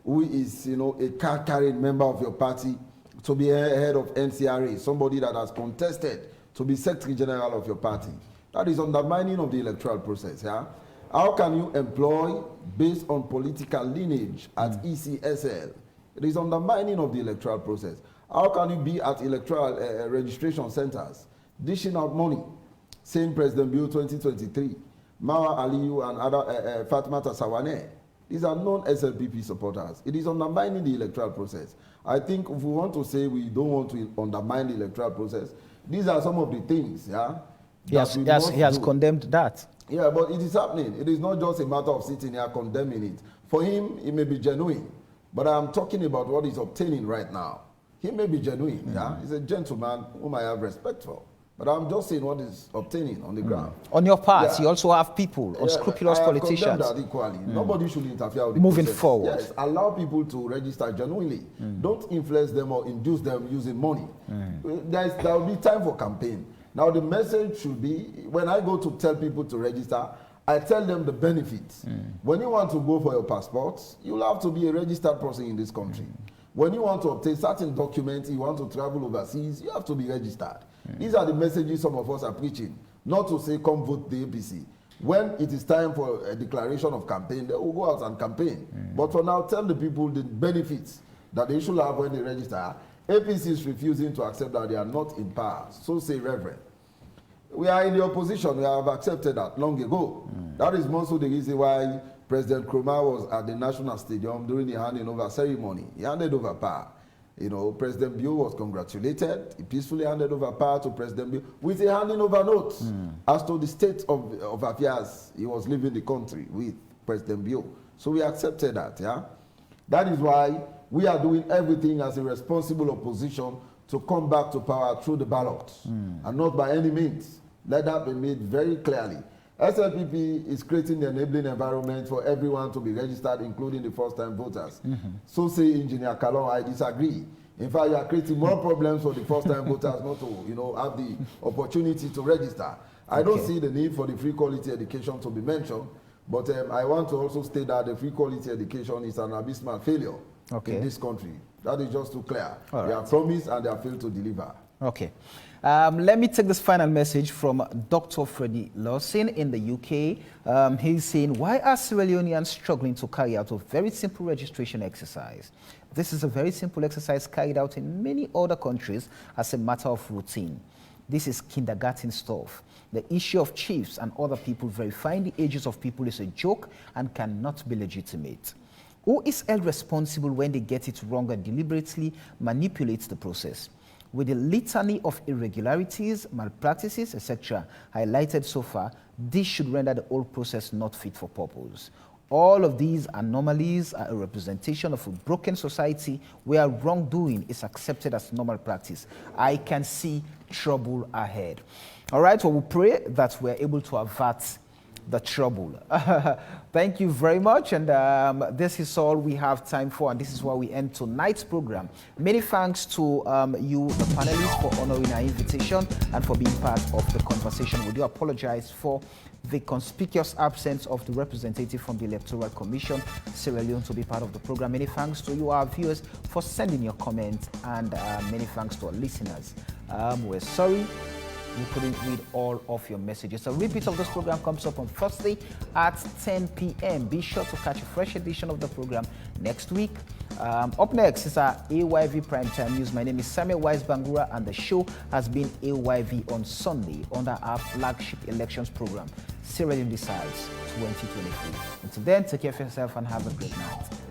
who is, you know, a card-carrying member of your party to be head of NCRA, somebody that has contested to be Secretary General of your party? That is undermining of the electoral process. Yeah? How can you employ based on political lineage at ECSL? It is undermining of the electoral process. How can you be at electoral registration centers dishing out money, saying President Bill 2023, Mawa Aliyu and other Fatma Tasawane? These are non-SLPP supporters. It is undermining the electoral process. I think if we want to say we don't want to undermine the electoral process, these are some of the things, yeah? He has condemned that. Yeah, but it is happening. It is not just a matter of sitting here condemning it. For him, it may be genuine, but I'm talking about what he's obtaining right now. He may be genuine, yeah? He's a gentleman whom I have respect for. But I'm just saying what is obtaining on the ground. On your part, you also have people, unscrupulous politicians. That equally. Nobody should interfere with the moving process. forward. Yes, allow people to register genuinely. Don't influence them or induce them using money. There will be time for campaign. Now the message should be, when I go to tell people to register, I tell them the benefits. When you want to go for your passports, you'll have to be a registered person in this country. When you want to obtain certain documents, you want to travel overseas, you have to be registered. These are the messages some of us are preaching. Not to say, come vote the APC. When it is time for a declaration of campaign, they will go out and campaign. But for now, tell the people the benefits that they should have when they register. APC is refusing to accept that they are not in power. So say, Reverend. We are in the opposition. We have accepted that long ago. That is most of the reason why President Nkrumah was at the National Stadium during the handing over ceremony. He handed over power. You know, President Bill was congratulated. He peacefully handed over power to President Bill with a handing over note as to the state of affairs he was leaving the country with President Bill. So we accepted that, yeah? That is why we are doing everything as a responsible opposition to come back to power through the ballot and not by any means. Let that be made very clearly. SLPP is creating the enabling environment for everyone to be registered, including the first-time voters. So say Engineer Kalon, I disagree. In fact, you are creating more problems for the first-time voters not to, you know, have the opportunity to register. I don't see the need for the free quality education to be mentioned, but I want to also state that the free quality education is an abysmal failure in this country. That is just too clear. They have promised and they have failed to deliver. Okay. Let me take this final message from Dr. Freddie Lawson in the UK. He's saying, why are Sierra Leoneans struggling to carry out a very simple registration exercise? This is a very simple exercise carried out in many other countries as a matter of routine. This is kindergarten stuff. The issue of chiefs and other people verifying the ages of people is a joke and cannot be legitimate. Who is held responsible when they get it wrong and deliberately manipulates the process? With the litany of irregularities, malpractices, etc. highlighted so far, this should render the whole process not fit for purpose. All of these anomalies are a representation of a broken society where wrongdoing is accepted as normal practice. I can see trouble ahead. All right, well, we pray that we're able to avert the trouble. Thank you very much, and this is all we have time for, and this is why we end tonight's program. Many thanks to you, the panelists, for honoring our invitation and for being part of the conversation. We do apologize for the conspicuous absence of the representative from the Electoral Commission, Sierra Leone, to be part of the program. Many thanks to you, our viewers, for sending your comments, and many thanks to our listeners. We're sorry we couldn't read all of your messages. A repeat of this program comes up on Thursday at 10 p.m. Be sure to catch a fresh edition of the program next week. Up next is our AYV Primetime News. My name is Samuel Wise Bangura, and the show has been AYV on Sunday under our flagship elections program, Sierra Leone Decides 2023. Until then, take care of yourself and have a great night.